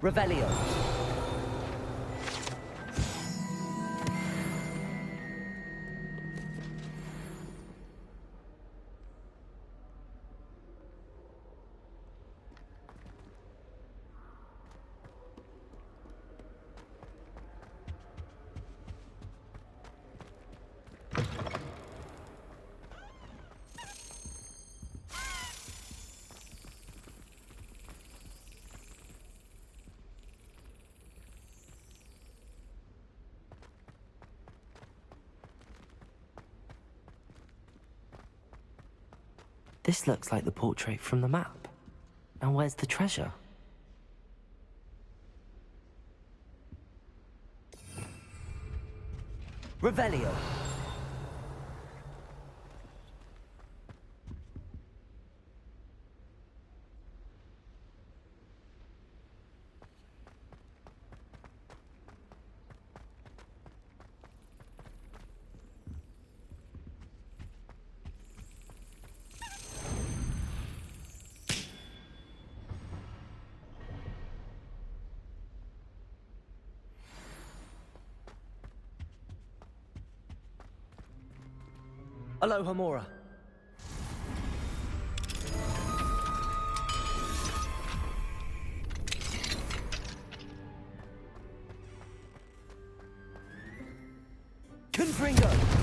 Revelio. This looks like the portrait from the map. Now where's the treasure? Revelio. Aloha Mora. Confringo.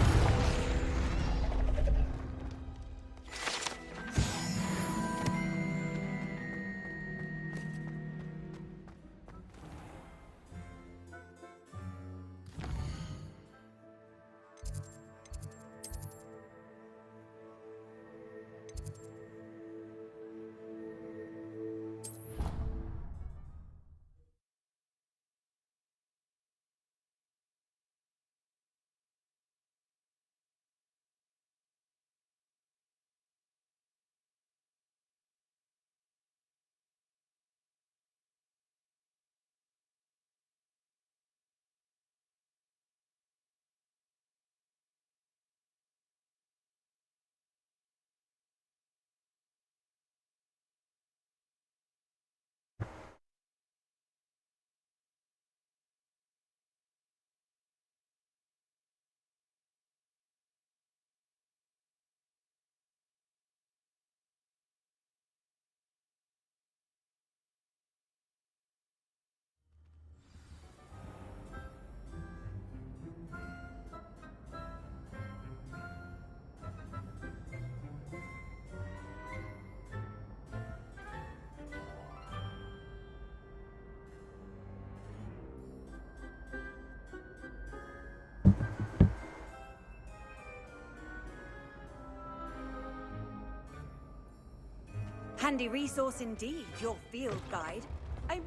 Handy resource indeed, your field guide. I'm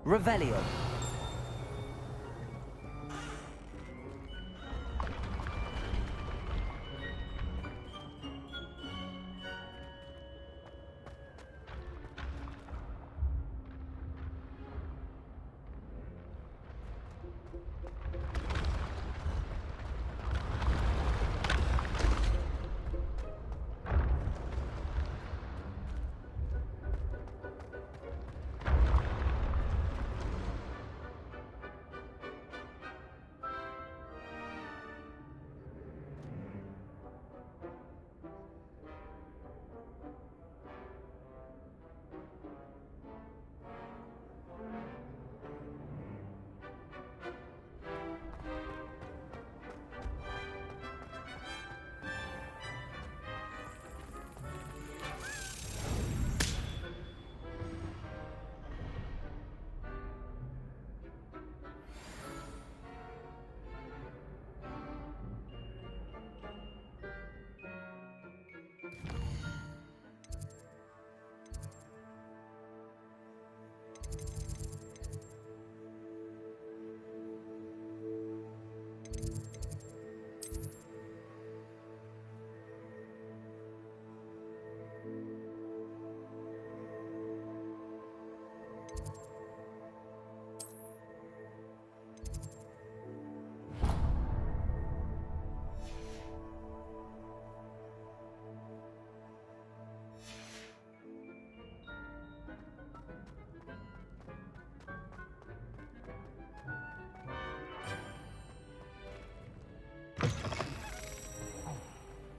Revelio.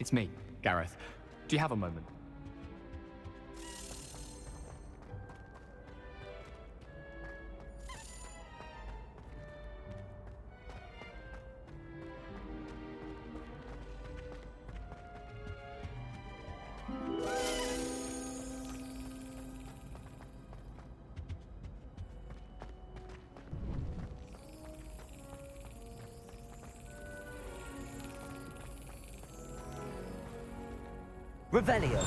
It's me, Gareth. Do you have a moment? Revelio.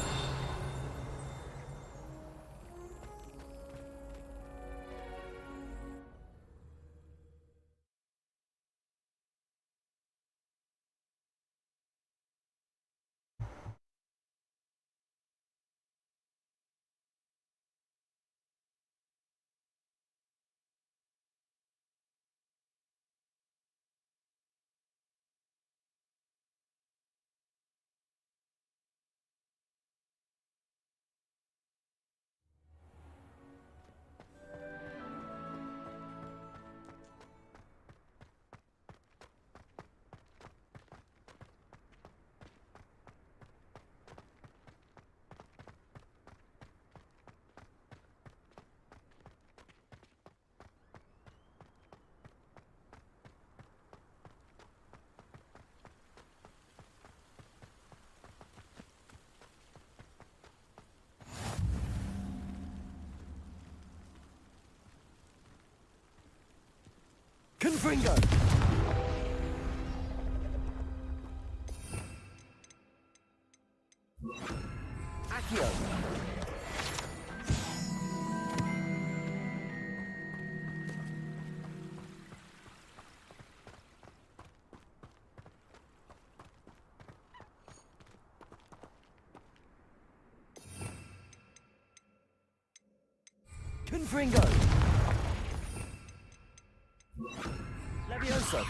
Confringo! Accio! Confringo! Leviosa!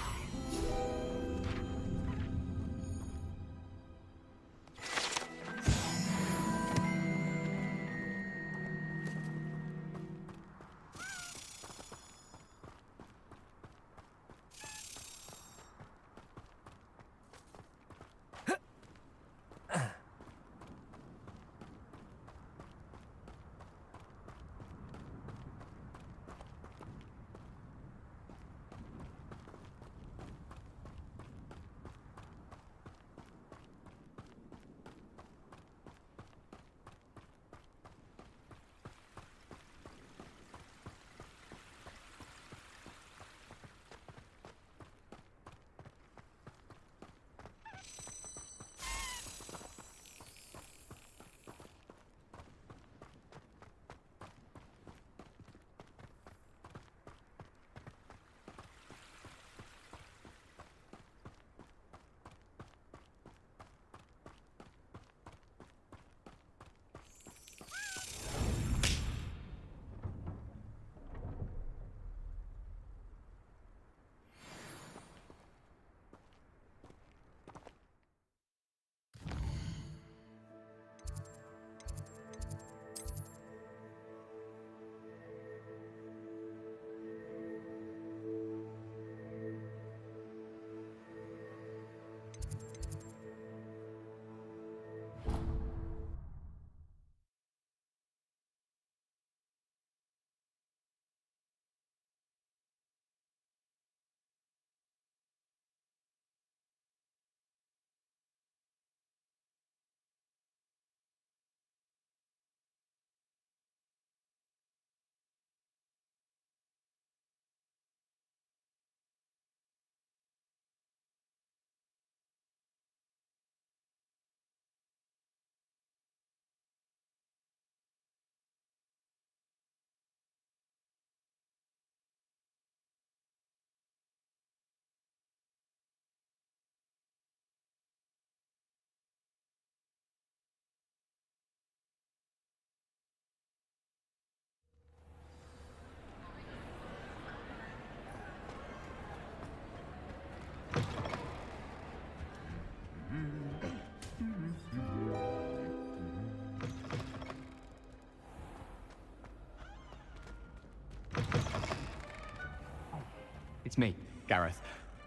It's me, Gareth.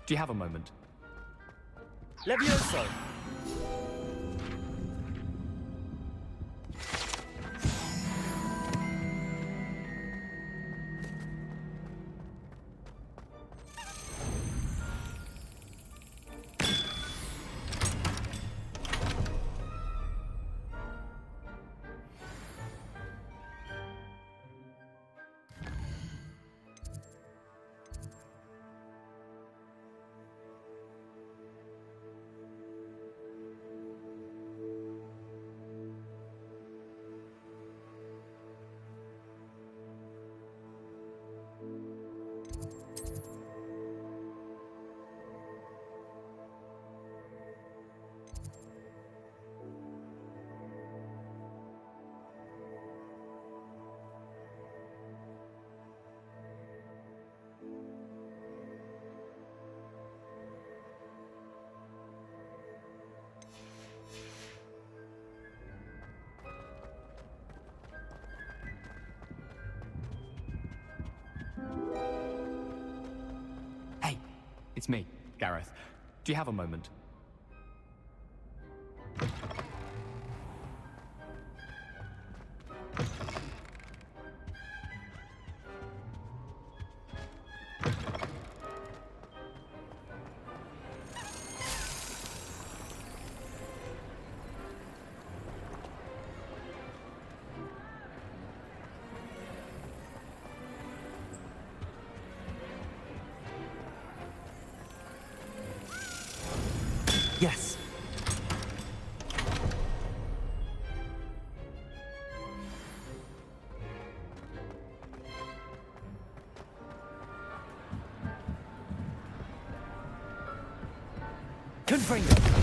Do you have a moment? Levioso! It's me, Gareth. Do you have a moment? Yes. Confringo.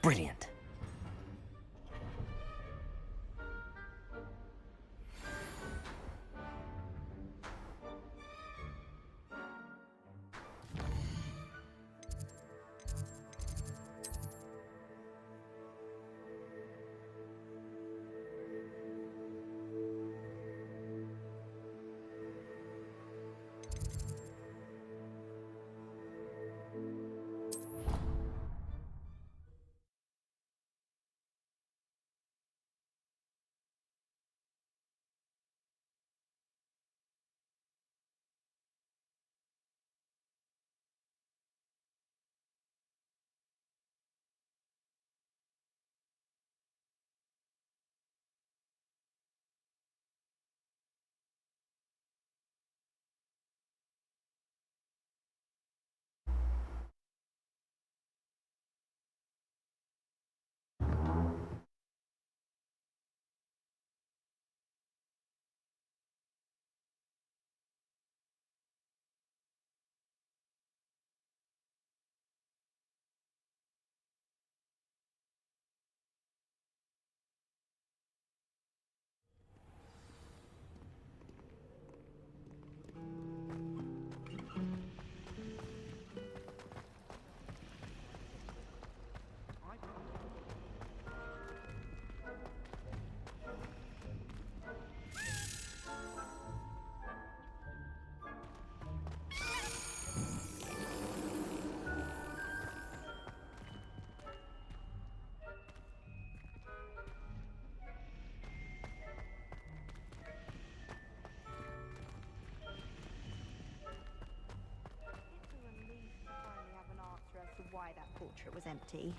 Brilliant. Why that portrait was empty.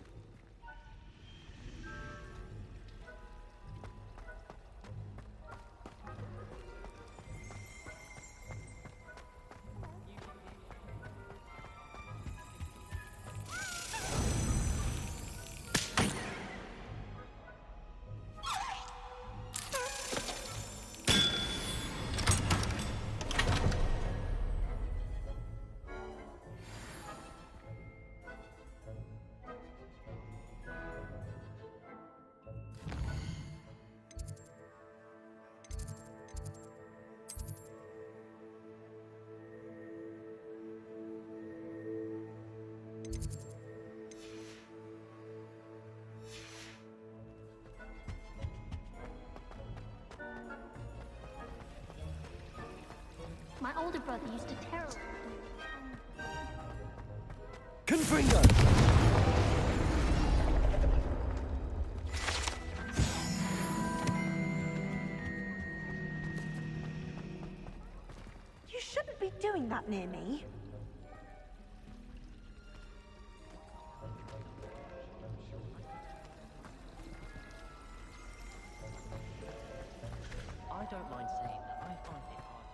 My older brother used to terrorize me. Confringo! You shouldn't be doing that near me. I don't mind saying that I find it hard.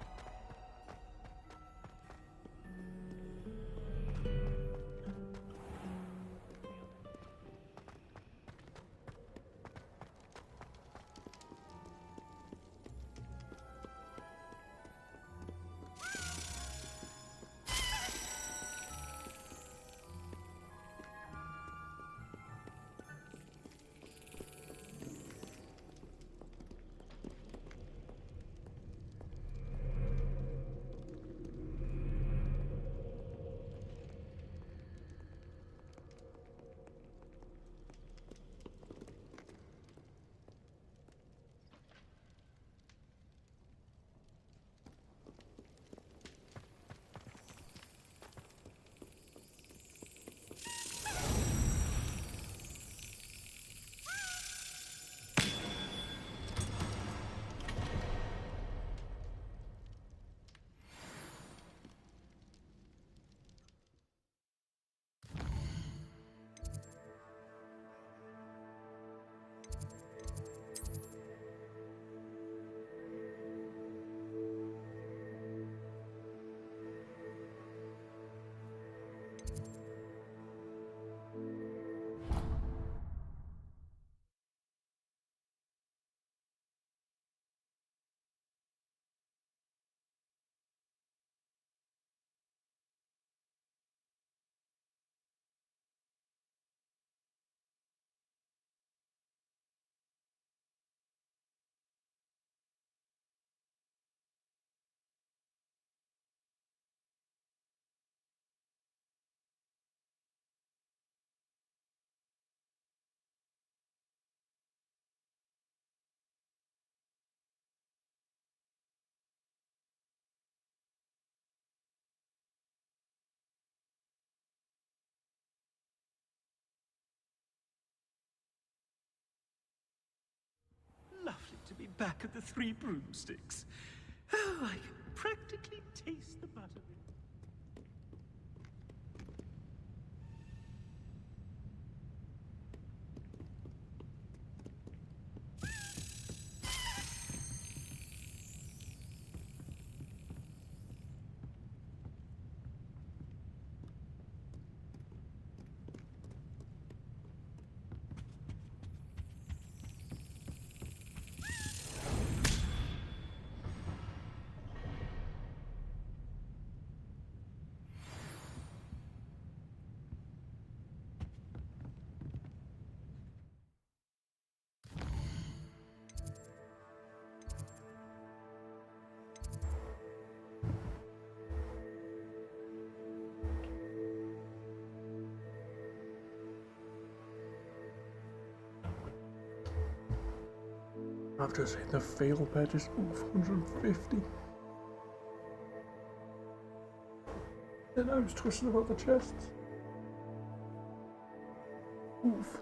Lovely to be back at the Three Broomsticks. Oh, I can practically taste the buttermilk. I've just hit the fail pages. Oof, 150. Then I was twisting about the chests. Oof.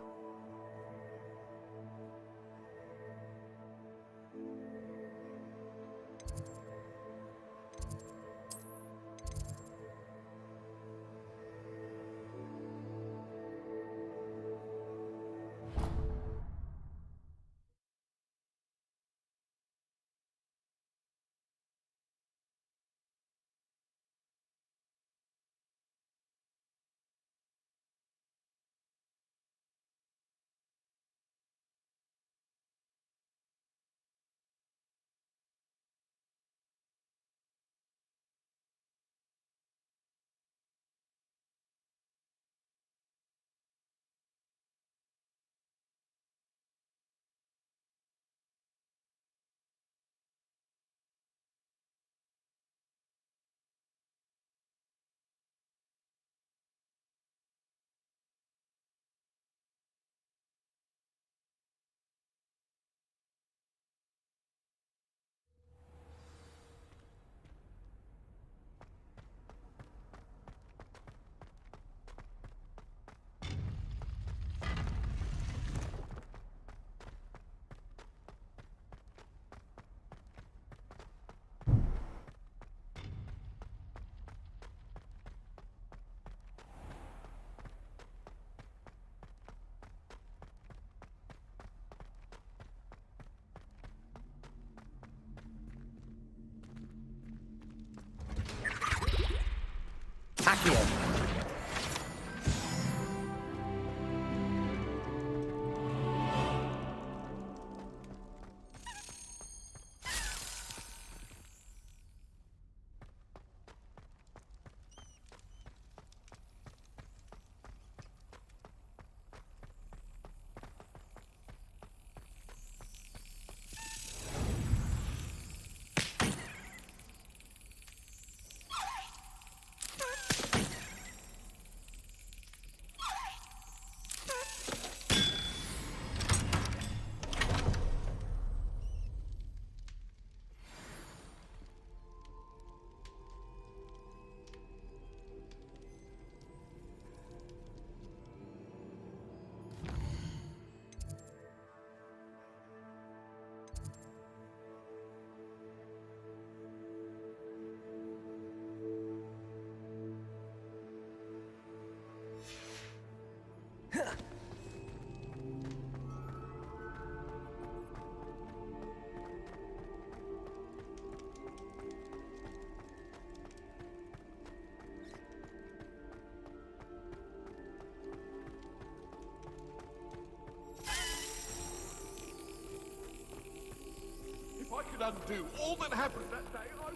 undo all that happened that day, I would.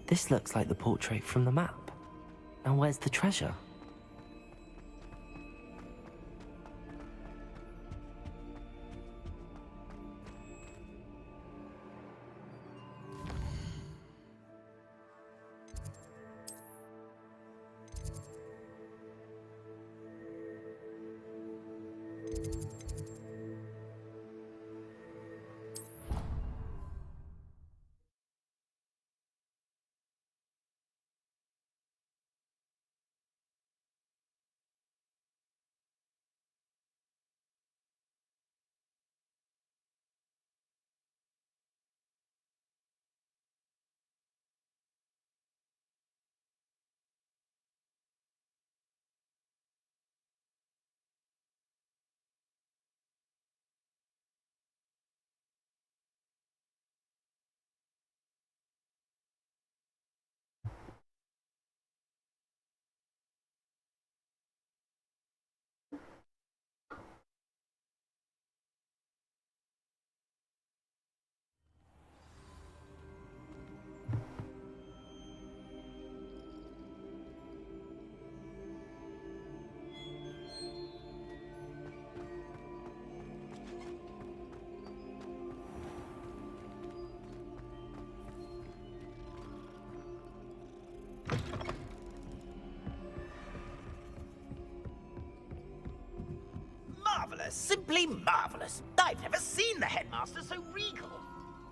This looks like the portrait from the map. Now where's the treasure? Marvelous, simply marvelous. I've never seen the headmaster so regal.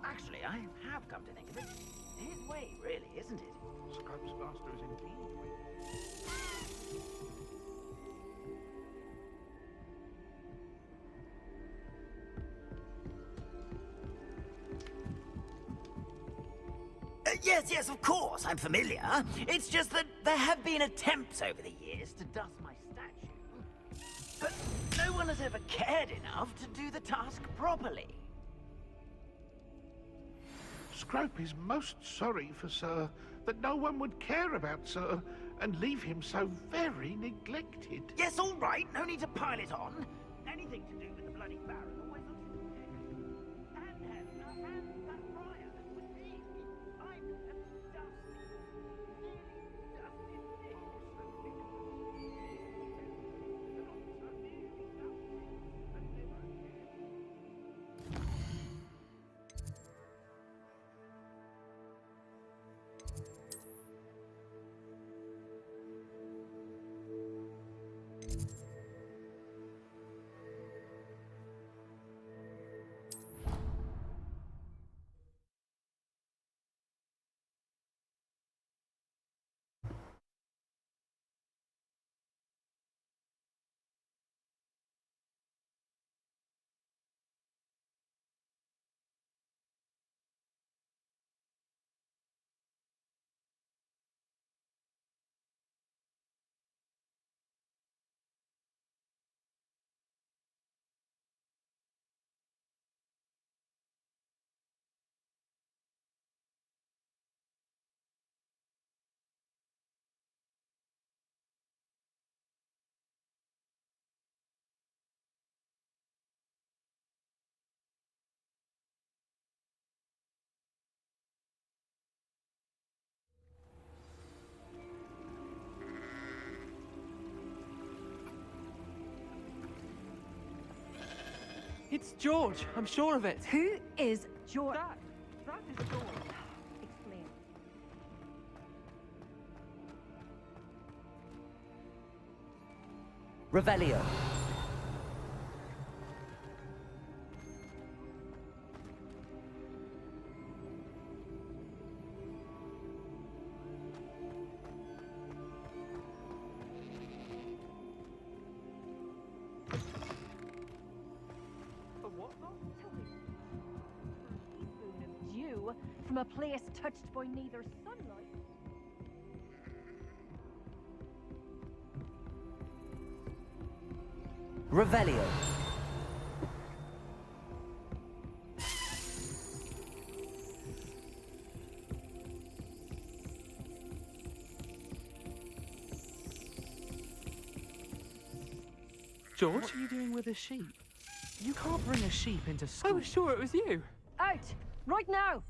Actually, I have come to think of it. His way, really, isn't it? Scrub's master is indeed weak. Yes, of course, I'm familiar. It's just that there have been attempts over the years to dust my statue. But no one has ever cared enough to do the task properly. Scrope is most sorry for Sir, that no one would care about Sir, and leave him so very neglected. Yes, all right, no need to pile it on. Anything to do with the bloody Baron always looks ridiculous. And that friar with me. I'm It's George, I'm sure of it. Who is George? That is George. Explain. Revelio. from a place touched by neither sunlight. Revelio. George, what are you doing with a sheep? You can't bring a sheep into school. I was sure it was you. Out! Right now!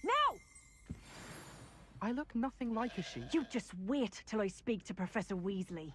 Now! I look nothing like a sheep. You just wait till I speak to Professor Weasley.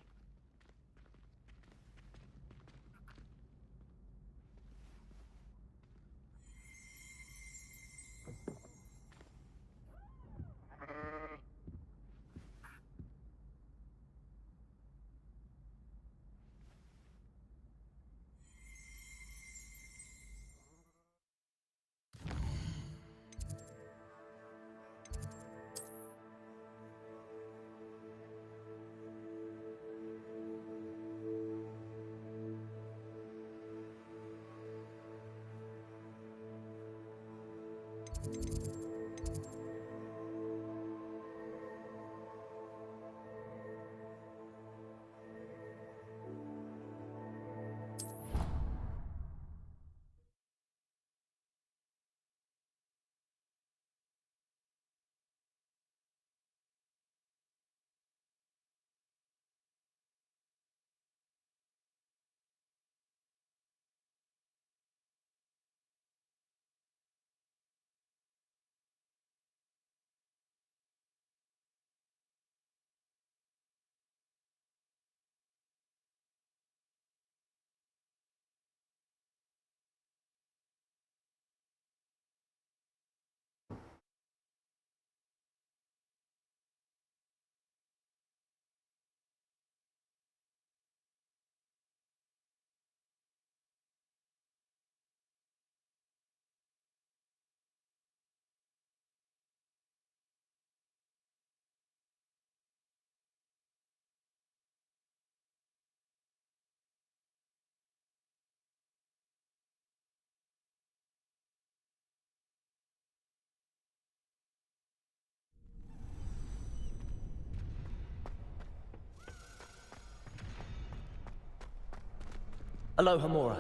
Aloha Mora.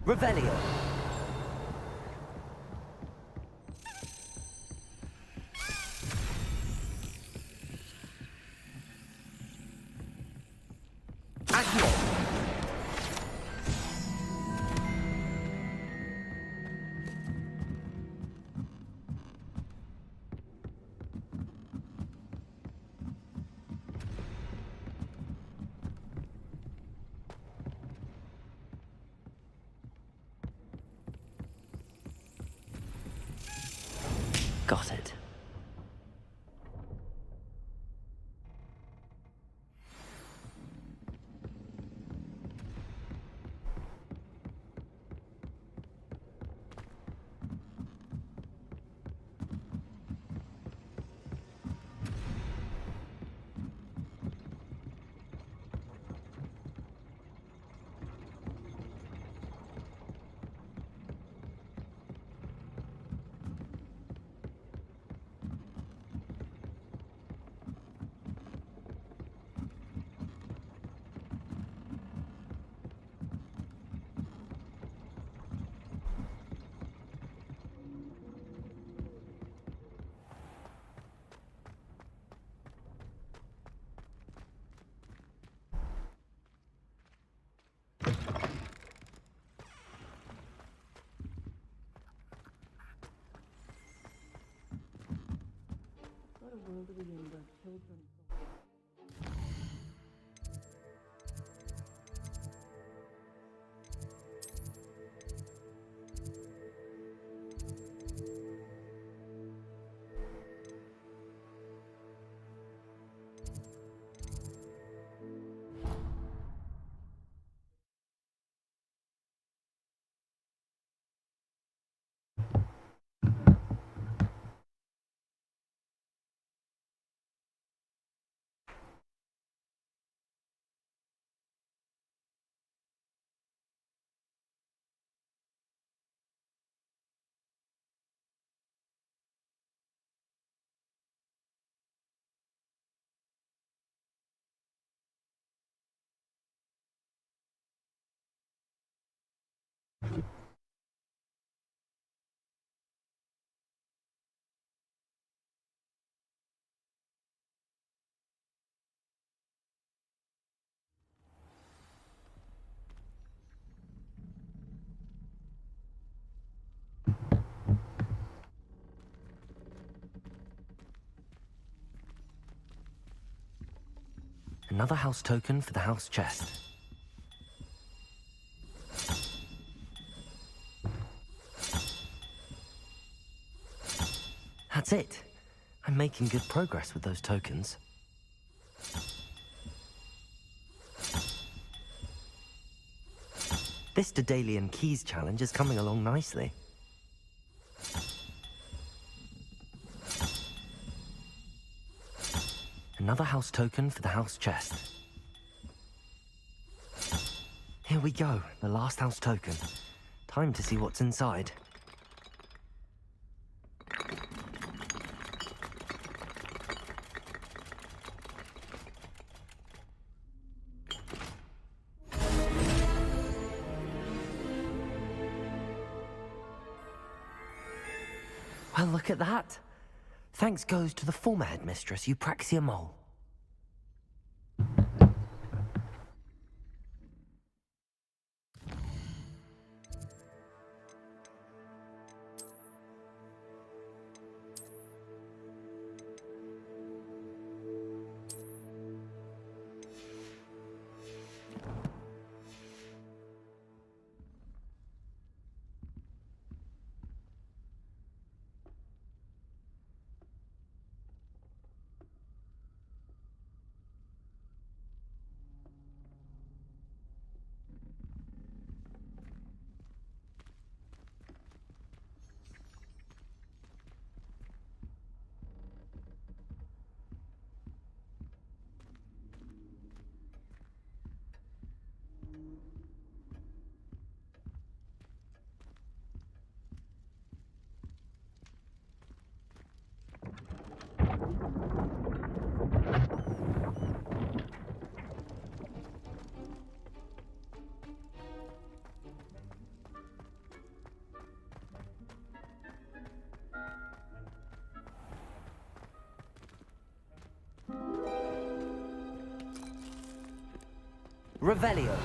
Revelio. Accio. Got it. What a world are we in where children Another house token for the house chest. That's it. I'm making good progress with those tokens. This Daedalian Keys challenge is coming along nicely. Another house token for the house chest. Here we go, the last house token. Time to see what's inside. Well, look at that. Thanks goes to the former headmistress, Eupraxia Mole. Revelio.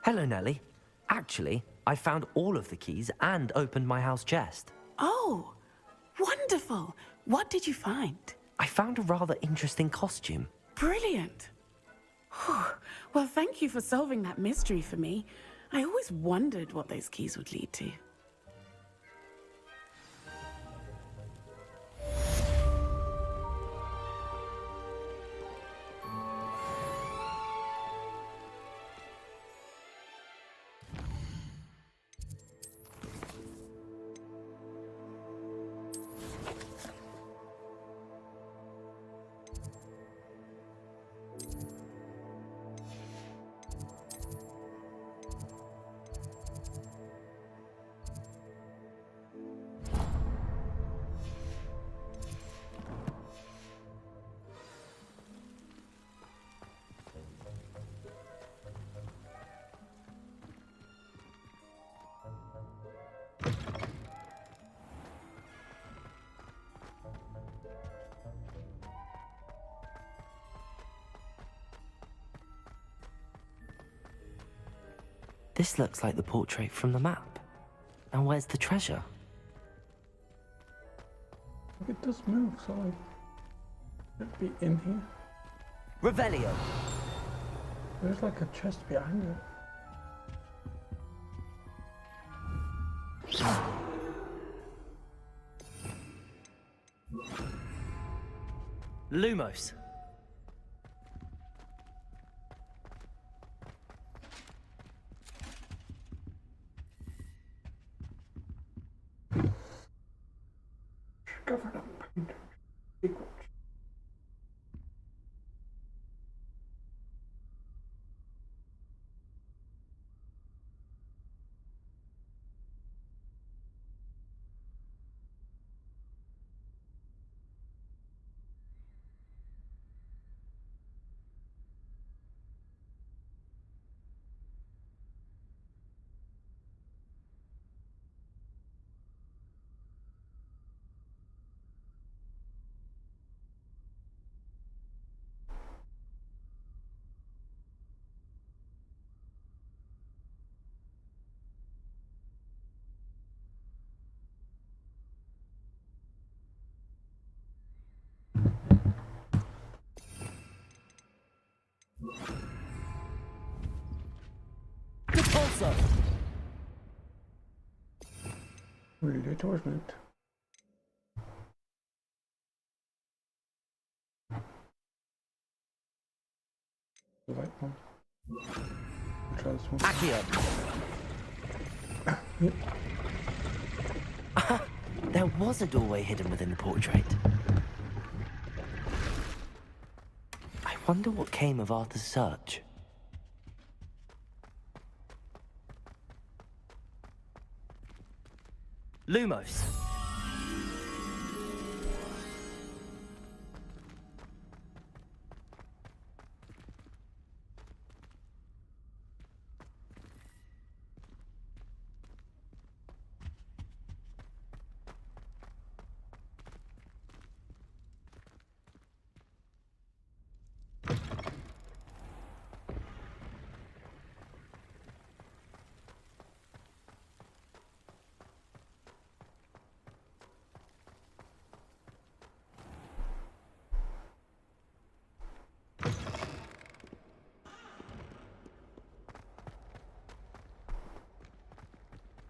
Hello, Nellie. Actually, I found all of the keys and opened my house chest. Oh, wonderful. What did you find? I found a rather interesting costume. Brilliant. Whew. Well, thank you for solving that mystery for me. I always wondered what those keys would lead to. This looks like the portrait from the map. And where's the treasure? It does move, so like, it'd be in here. Revelio. There's like a chest behind it. Lumos. Covered up paint. Secret. Repulsor. Really, it wasn't. The right one. Try this one. Accio. Yep. There was a doorway hidden within the portrait. I wonder what came of Arthur's search. Lumos.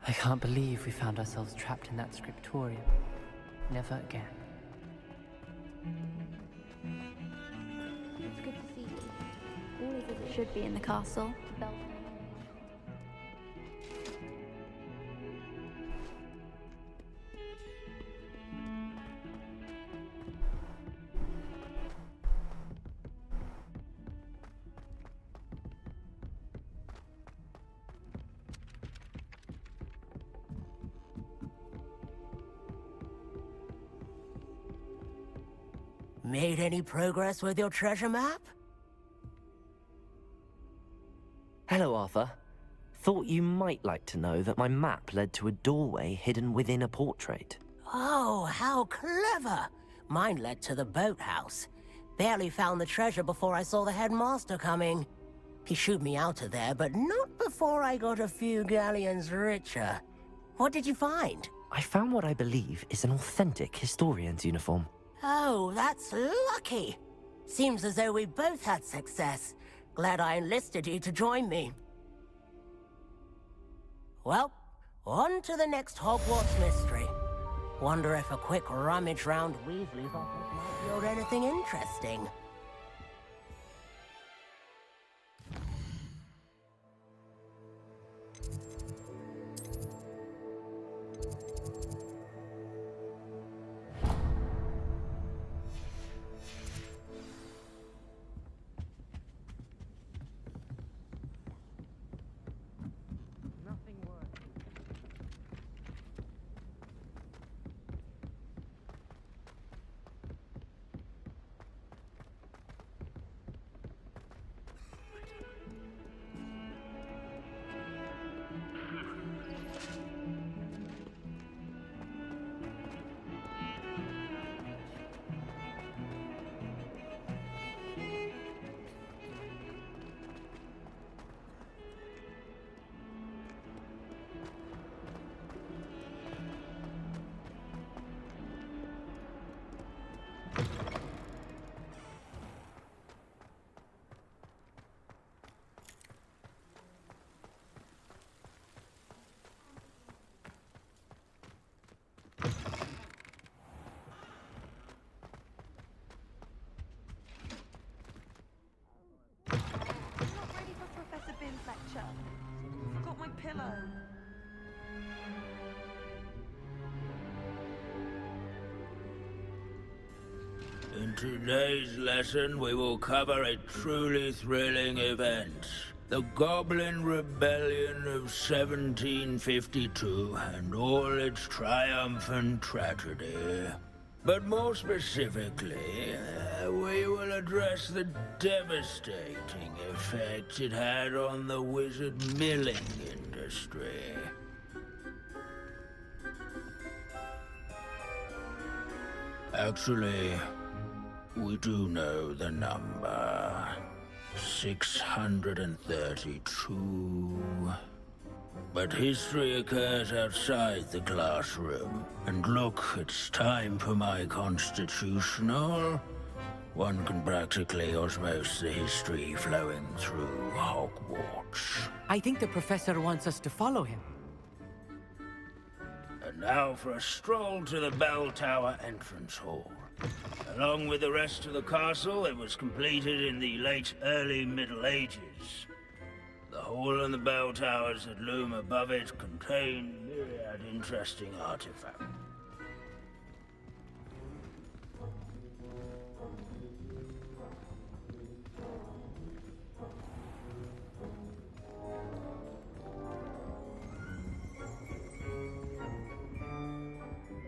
I can't believe we found ourselves trapped in that scriptorium. Never again. It's good to see you. All is as it should be in the castle. Bell. Made any progress with your treasure map? Hello, Arthur. Thought you might like to know that my map led to a doorway hidden within a portrait. Oh, how clever! Mine led to the boathouse. Barely found the treasure before I saw the headmaster coming. He shooed me out of there, but not before I got a few galleons richer. What did you find? I found what I believe is an authentic historian's uniform. Oh, that's lucky. Seems as though we both had success. Glad I enlisted you to join me. Well, on to the next Hogwarts mystery. Wonder if a quick rummage round Weasley's office might yield anything interesting. In today's lesson, we will cover a truly thrilling event. The Goblin Rebellion of 1752 and all its triumphant tragedy. But more specifically, we will address the devastating effect it had on the wizard milling industry. Actually, we do know the number. 632. But history occurs outside the classroom. And look, it's time for my constitutional. One can practically osmose the history flowing through Hogwarts. I think the professor wants us to follow him. And now for a stroll to the bell tower entrance hall. Along with the rest of the castle, it was completed in the late early Middle Ages. The hall and the bell towers that loom above it contain myriad interesting artifacts.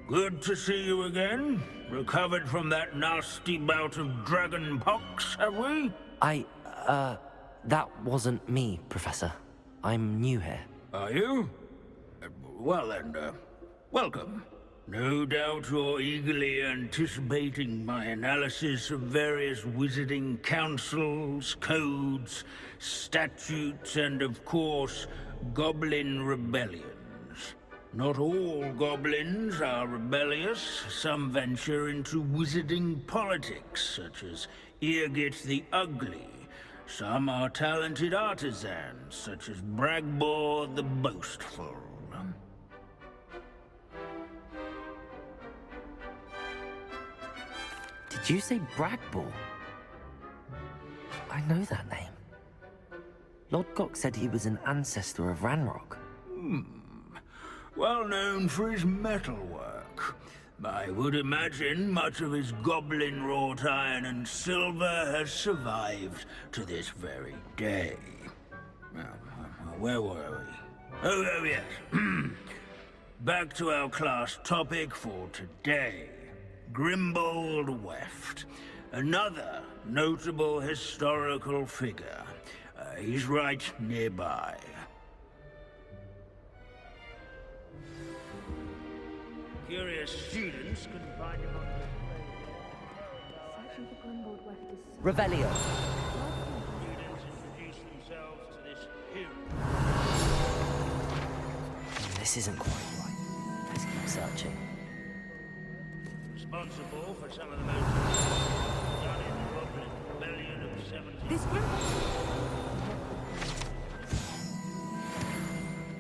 Good to see you again. Recovered from that nasty bout of dragon pox, have we? That wasn't me, Professor. I'm new here. Are you? Well then, welcome. No doubt you're eagerly anticipating my analysis of various wizarding councils, codes, statutes, and of course, goblin rebellions. Not all goblins are rebellious. Some venture into wizarding politics, such as Eargit the Ugly. Some are talented artisans, such as Bragbor the Boastful. Did you say Bragbor? I know that name. Lodgok said he was an ancestor of Ranrock. Well known for his metalwork. I would imagine much of his goblin wrought iron and silver has survived to this very day. Where were we? Oh yes. Back to our class topic for today. Grimbold Weft. Another notable historical figure. He's right nearby. Curious students can find him on Searching for Grimbold Weft is so... Revelio. Students introduce themselves to this hero. This isn't quite right. Let's keep searching. Responsible for some of the most done in the Goblin Rebellion of 17... This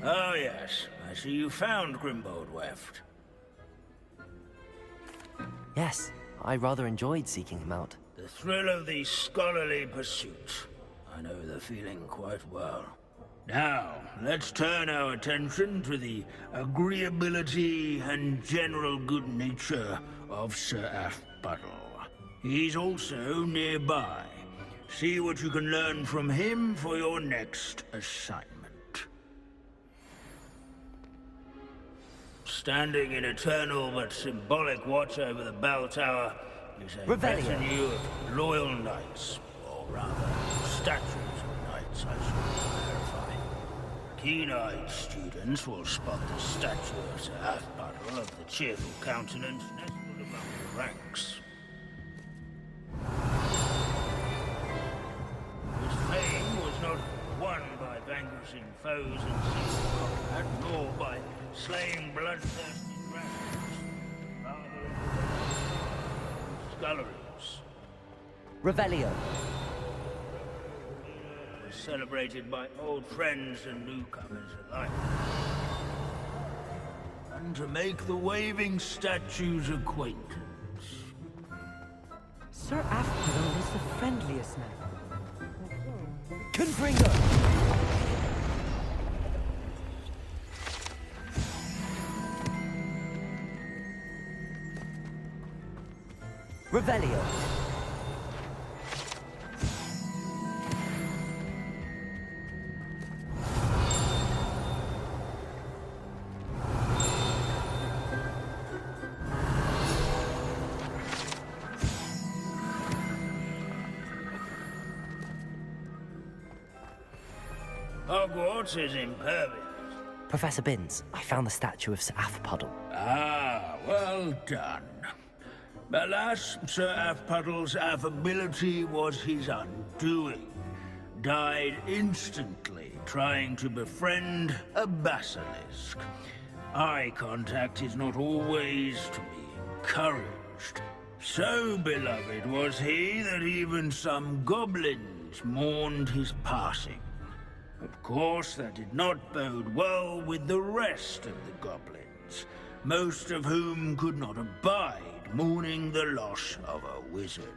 Oh yes, I see you found Grimbold Weft. Yes, I rather enjoyed seeking him out. The thrill of the scholarly pursuit. I know the feeling quite well. Now, let's turn our attention to the agreeability and general good nature of Sir Athbuttle. He's also nearby. See what you can learn from him for your next assignment. Standing in eternal but symbolic watch over the bell tower is a retinue of loyal knights, or rather, statues of knights, I should clarify. Keen-eyed students will spot the statue of Sir Athbuttle of the cheerful countenance nestled among the ranks. His fame was not won by vanquishing foes in single combat, nor by slaying bloodthirsty dragons, rather sculleries. Revelio. Was celebrated by old friends and newcomers alike. And to make the waving statue's acquaintance. Sir Athbuttle is the friendliest man. Confringo! Revelio. Hogwarts is impervious. Professor Binns, I found the statue of Sir Afpuddle. Ah, well done. Alas, Sir Afpuddle's affability was his undoing. Died instantly trying to befriend a basilisk. Eye contact is not always to be encouraged. So beloved was he that even some goblins mourned his passing. Of course, that did not bode well with the rest of the goblins, most of whom could not abide mourning the loss of a wizard.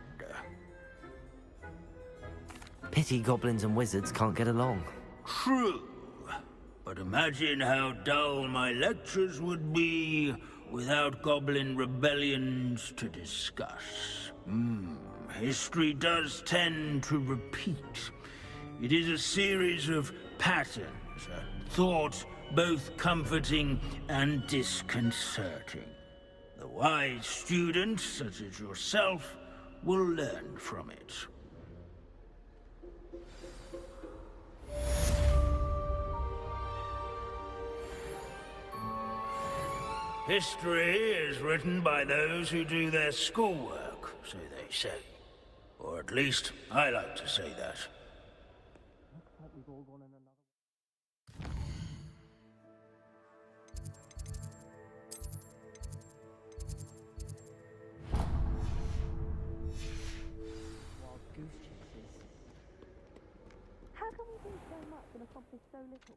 Pity goblins and wizards can't get along. True, but imagine how dull my lectures would be without goblin rebellions to discuss. History does tend to repeat. It is a series of patterns, a thought both comforting and disconcerting. The wise students, such as yourself, will learn from it. History is written by those who do their schoolwork, so they say. Or at least, I like to say that. How can we do so much and accomplish so little?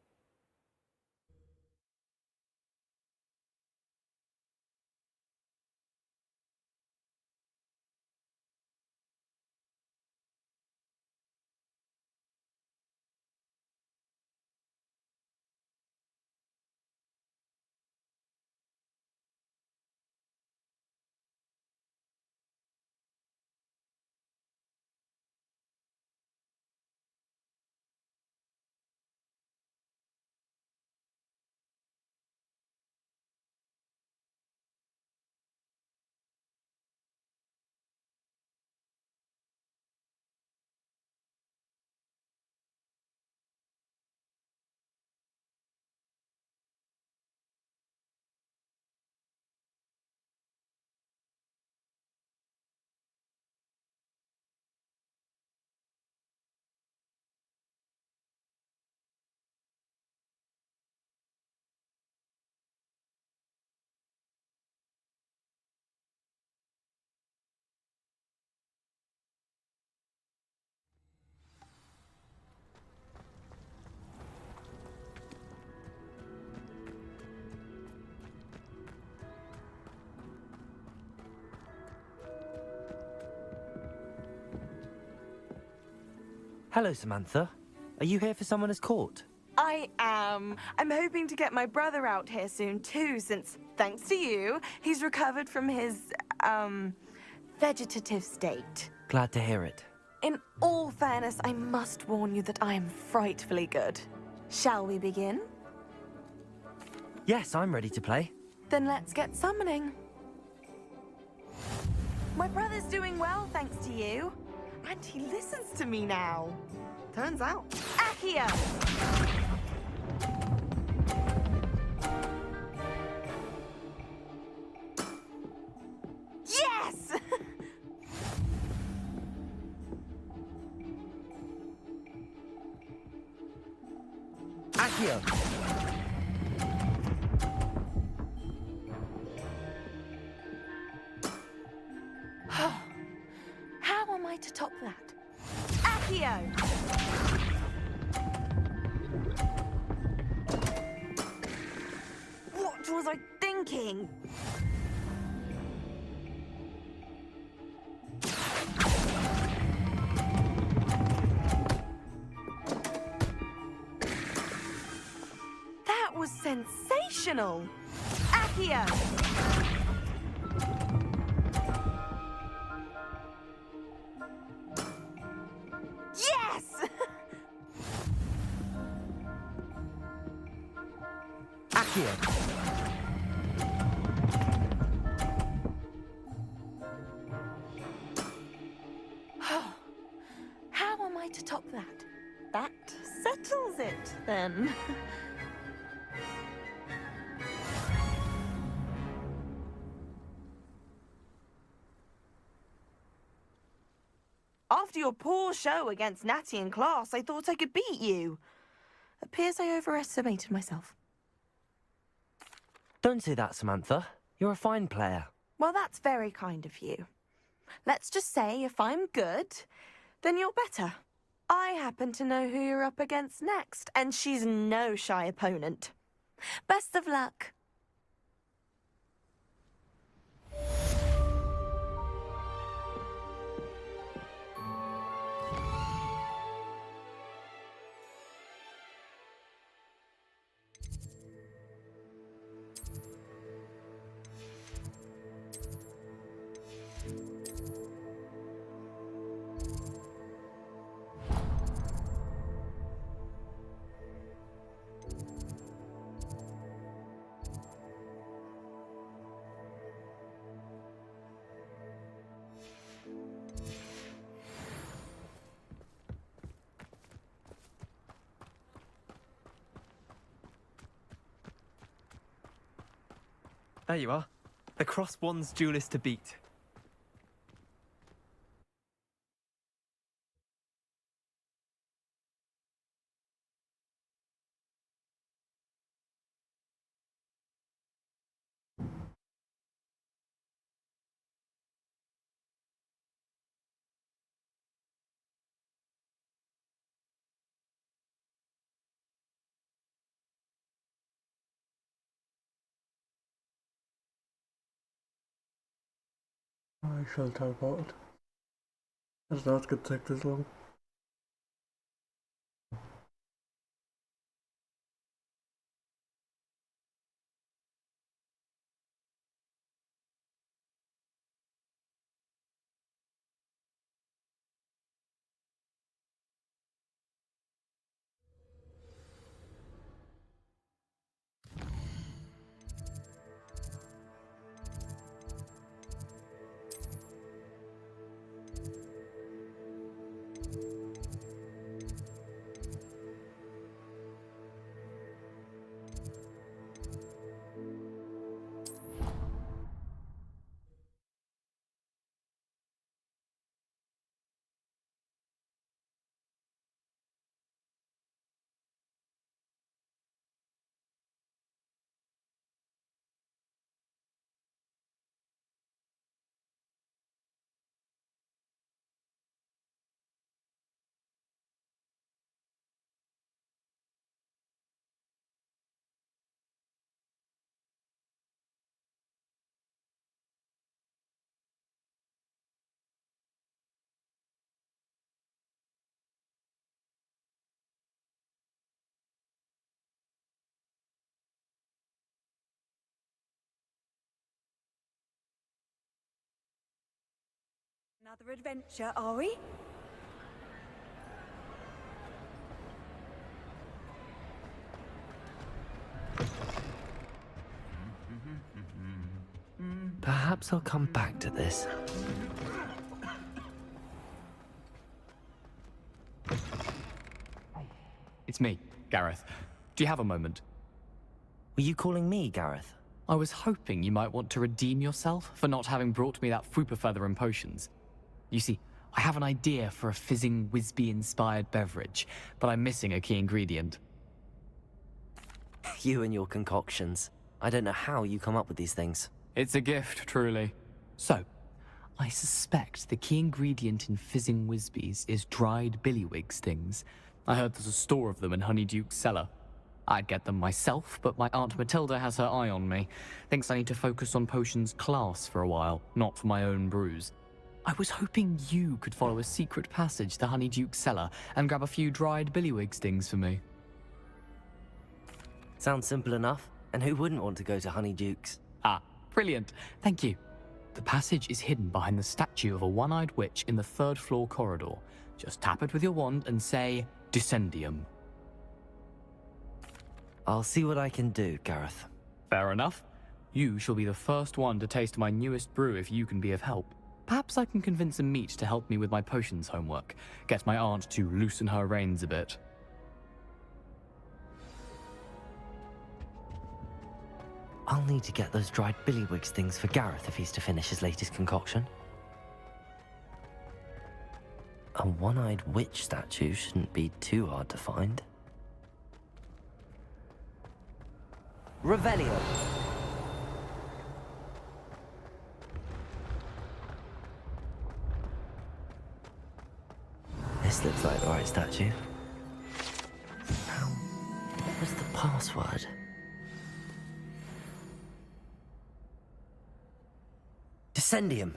Hello, Samantha. Are you here for someone as court? I am. I'm hoping to get my brother out here soon too, since, thanks to you, he's recovered from his, vegetative state. Glad to hear it. In all fairness, I must warn you that I am frightfully good. Shall we begin? Yes, I'm ready to play. Then let's get summoning. My brother's doing well, thanks to you. And he listens to me now. Turns out. Accio! Yes! Accio! How am I to top that? Accio! What was I thinking? That was sensational! Accio! Here. How am I to top that? That settles it, then. After your poor show against Natty in class, I thought I could beat you. Appears I overestimated myself. Don't say that, Samantha. You're a fine player. Well, that's very kind of you. Let's just say if I'm good, then you're better. I happen to know who you're up against next, and she's no shy opponent. Best of luck. There you are. The Cross Wands duelist to beat. I shall teleport. As that's gonna take this long. Another adventure, are we? Perhaps I'll come back to this. It's me, Gareth. Do you have a moment? Were you calling me, Gareth? I was hoping you might want to redeem yourself for not having brought me that Fooper feather and potions. You see, I have an idea for a fizzing Wisby-inspired beverage, but I'm missing a key ingredient. You and your concoctions. I don't know how you come up with these things. It's a gift, truly. So, I suspect the key ingredient in fizzing Wisbies is dried billywig stings. I heard there's a store of them in Honeyduke's cellar. I'd get them myself, but my Aunt Matilda has her eye on me. Thinks I need to focus on potions class for a while, not for my own brews. I was hoping you could follow a secret passage to Honeyduke's cellar and grab a few dried billywig stings for me. Sounds simple enough, and who wouldn't want to go to Honeyduke's? Ah, brilliant. Thank you. The passage is hidden behind the statue of a one-eyed witch in the third-floor corridor. Just tap it with your wand and say, Descendium. I'll see what I can do, Gareth. Fair enough. You shall be the first one to taste my newest brew if you can be of help. Perhaps I can convince a meat to help me with my potions homework. Get my aunt to loosen her reins a bit. I'll need to get those dried billywigs things for Gareth if he's to finish his latest concoction. A one-eyed witch statue shouldn't be too hard to find. Revelio. This looks like the right statue. Now, what was the password? Descendium.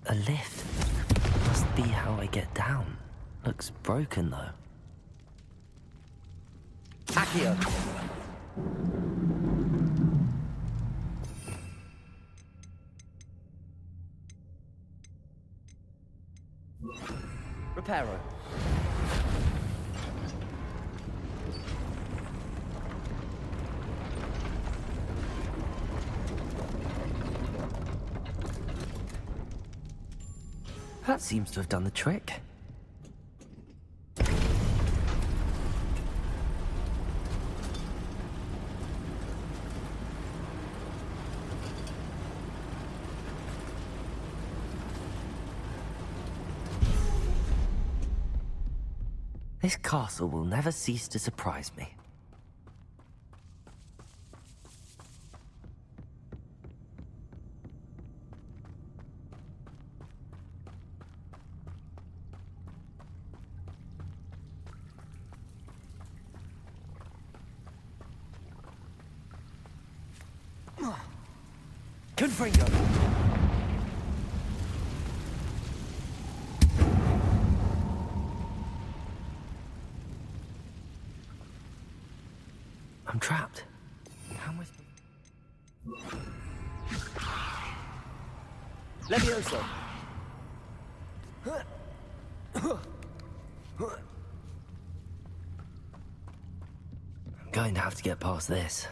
A lift. Must be how I get down. Looks broken, though. Accio! Reparo. That seems to have done the trick. This castle will never cease to surprise me. Confringo! I'm trapped. How am I Levioso! Going to have to get past this.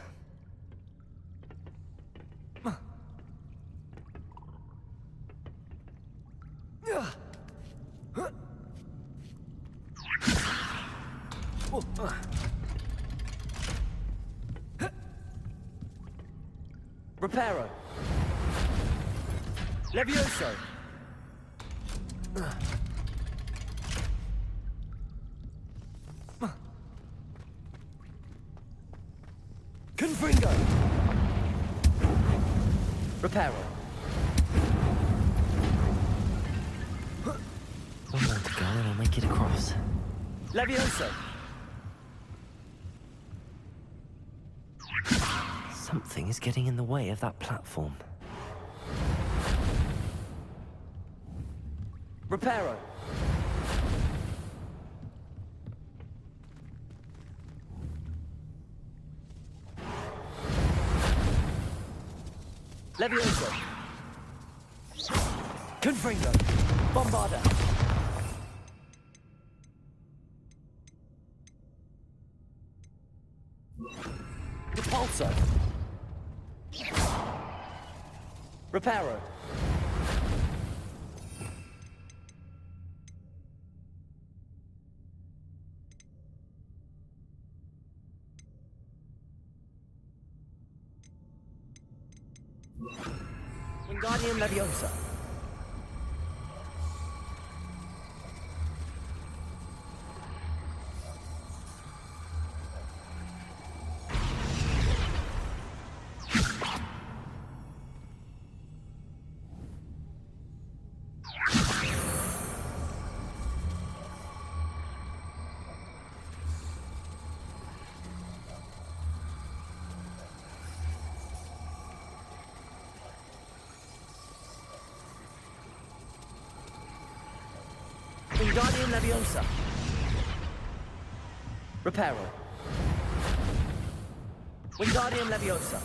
Reparo. Levioso. Confringo. Reparo. One more to go and I'll make it across. Levioso. Something is getting in the way of that platform. Reparo. Levioso. Confringo. Bombarda. Repulsor. Reparo. Wingardium Leviosa. Wingardium Leviosa. Reparo. Wingardium Leviosa.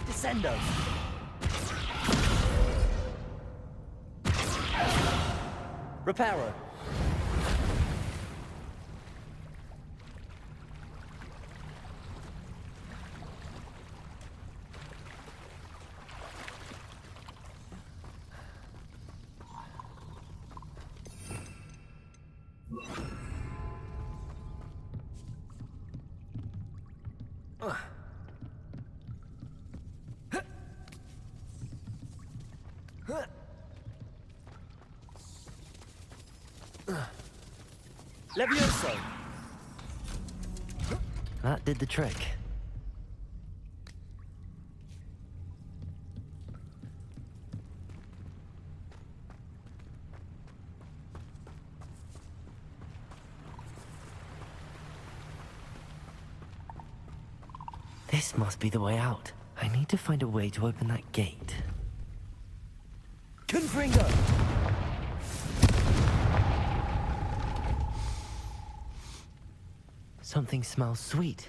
Descendo. Reparo. Levioso. That did the trick. This must be the way out. I need to find a way to open that gate. Confringo. Something smells sweet.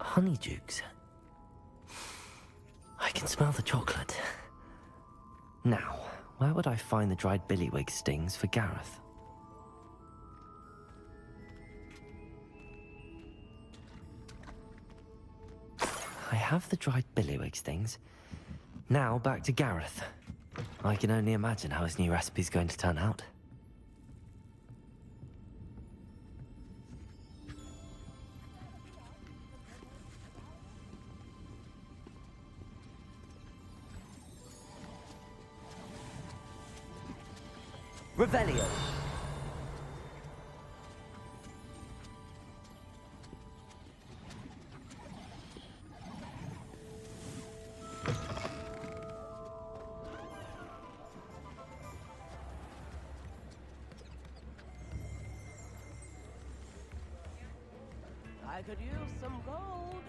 Honeydukes. I can smell the chocolate. Now, where would I find the dried billywig stings for Gareth? I have the dried billywig stings. Now back to Gareth. I can only imagine how his new recipe's going to turn out. Revelio. I could use some gold.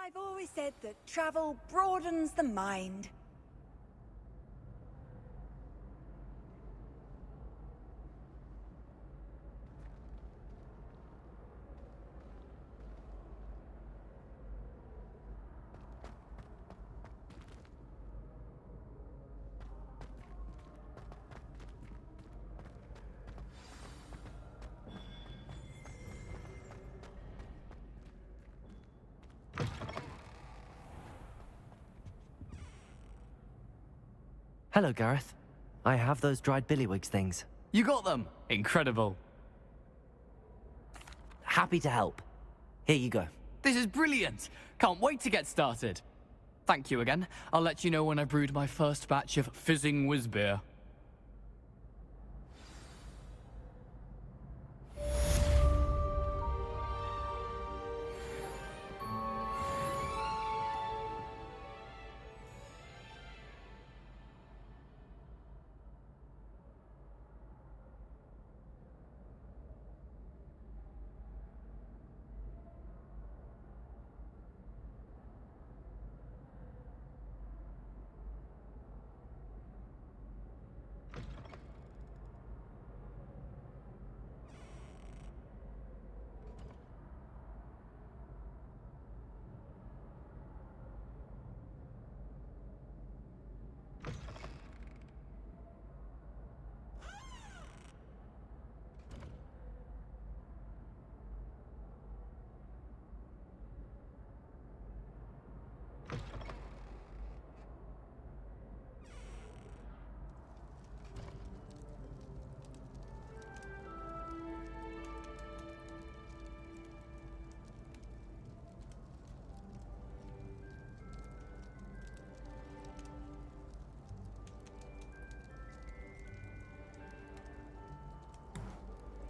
I've always said that travel broadens the mind. Hello, Gareth. I have those dried billywig things. You got them! Incredible. Happy to help. Here you go. This is brilliant! Can't wait to get started. Thank you again. I'll let you know when I brewed my first batch of fizzing whizbeer.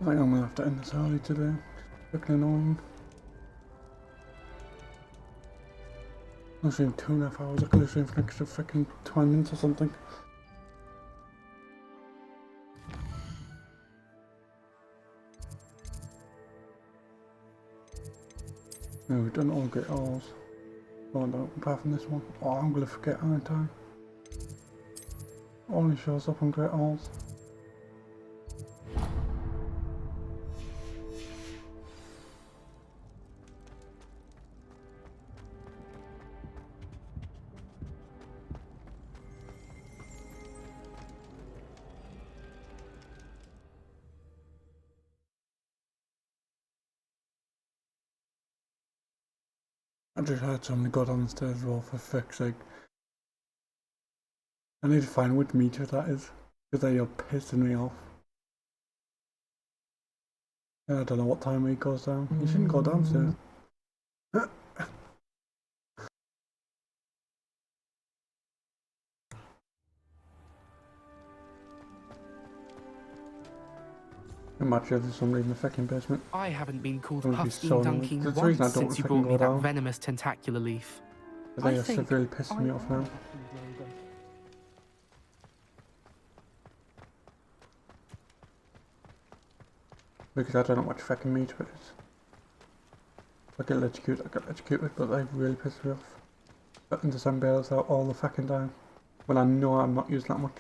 I think I'm gonna have to end this early today. It's freaking annoying. I was streaming 2.5 hours. I could have streamed for an extra freaking 20 minutes or something. No, we've done all great alls. Oh no, apart from this one. Oh, I'm gonna forget, aren't I? Only shows up on great alls. I just heard somebody go downstairs as well, for fuck's sake. I need to find which meter that is, because they are pissing me off. I don't know what time he goes down. You shouldn't go downstairs. Imagine if there's somebody in the fucking basement. I haven't been called That would be Puffstein so Dunking annoying. That's the reason I once don't since you fucking brought me go that down. venomous tentacular leaf. They are severely pissing me off now. Because I don't know what fucking meter it is. If I get electrocuted, I get electrocuted, but they really piss me off. Putting the sun bales out all the fucking time, when I know I'm not using that much.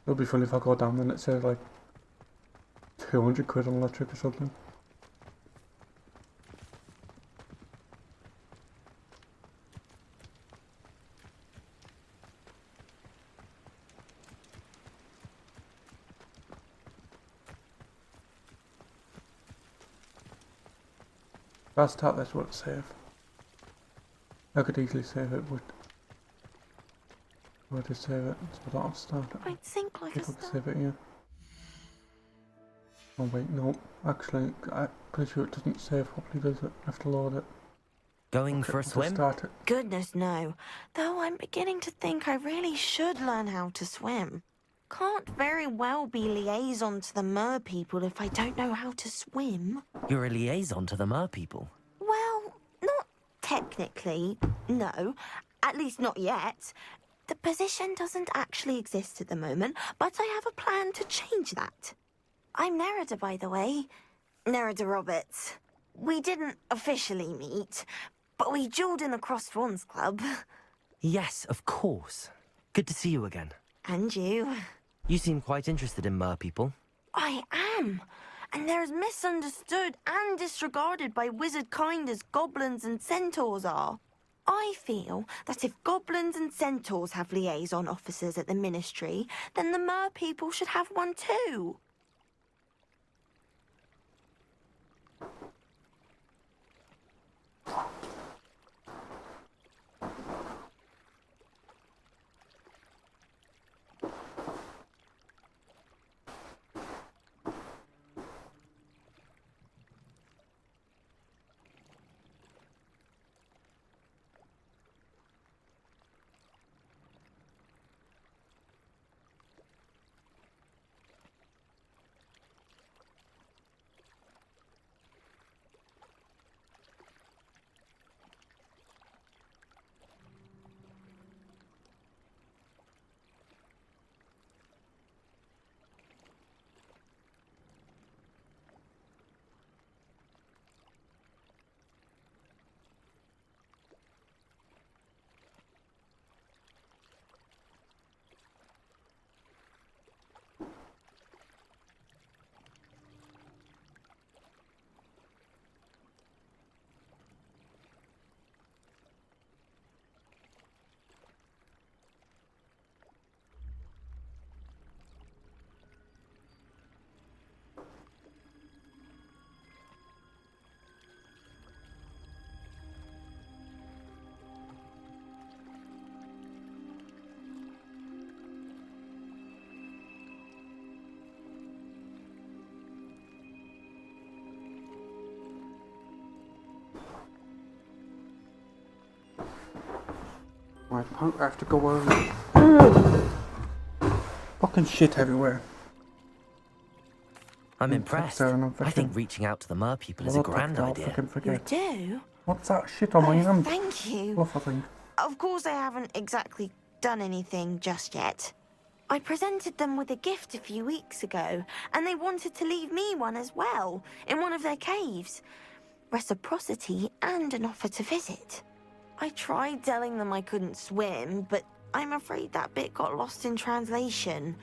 It'll be funny if I go down and it says like 200 quid on electric or something. If I start this, would it save? I could easily save it, but where to save it? So I don't have to start it. I think like People a can save it here. Oh wait, no. Actually, I'm pretty sure it doesn't save properly, does it? I have to load it. Going Okay, for a I'll just swim? Start it. Goodness no. Though I'm beginning to think I really should learn how to swim. Can't very well be liaison to the mer people if I don't know how to swim. You're a liaison to the mer people. Well, not technically, no. At least not yet. The position doesn't actually exist at the moment, but I have a plan to change that. I'm Nerida, by the way. Nerida Roberts. We didn't officially meet, but we duelled in the Crossed Swans Club. Yes, of course. Good to see you again. And you. You seem quite interested in mer people. I am. And they're as misunderstood and disregarded by wizard kind as goblins and centaurs are. I feel that if goblins and centaurs have liaison officers at the ministry, then the mer people should have one too. Right, I have to go over. Fucking shit everywhere. I'm impressed. I think reaching out to the mer people is a grand idea. You do? What's that shit on my hand? Thank you. Fluff, I think. Of course I haven't exactly done anything just yet. I presented them with a gift a few weeks ago, and they wanted to leave me one as well, in one of their caves. Reciprocity and an offer to visit. I tried telling them I couldn't swim, but I'm afraid that bit got lost in translation.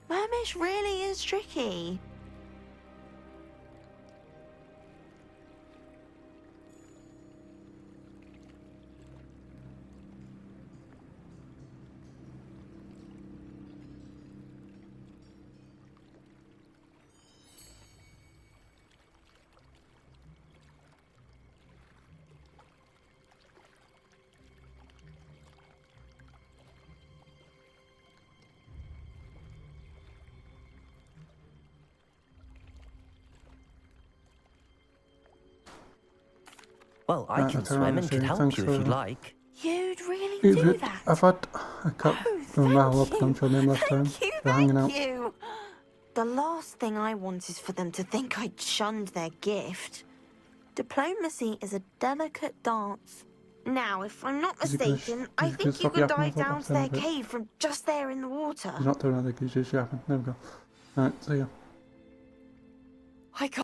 Mermish really is tricky. Well, I can swim and could help you if you'd like. You'd really do that? I've had a cup from Mal up on your name last time. They're hanging out. You. The last thing I want is for them to think I shunned their gift. Diplomacy is a delicate dance. Now, if I'm not mistaken, I think you can dive down to their cave from just there in the water. He's not doing anything, he's just yapping. There we go. Alright, see ya. I can't.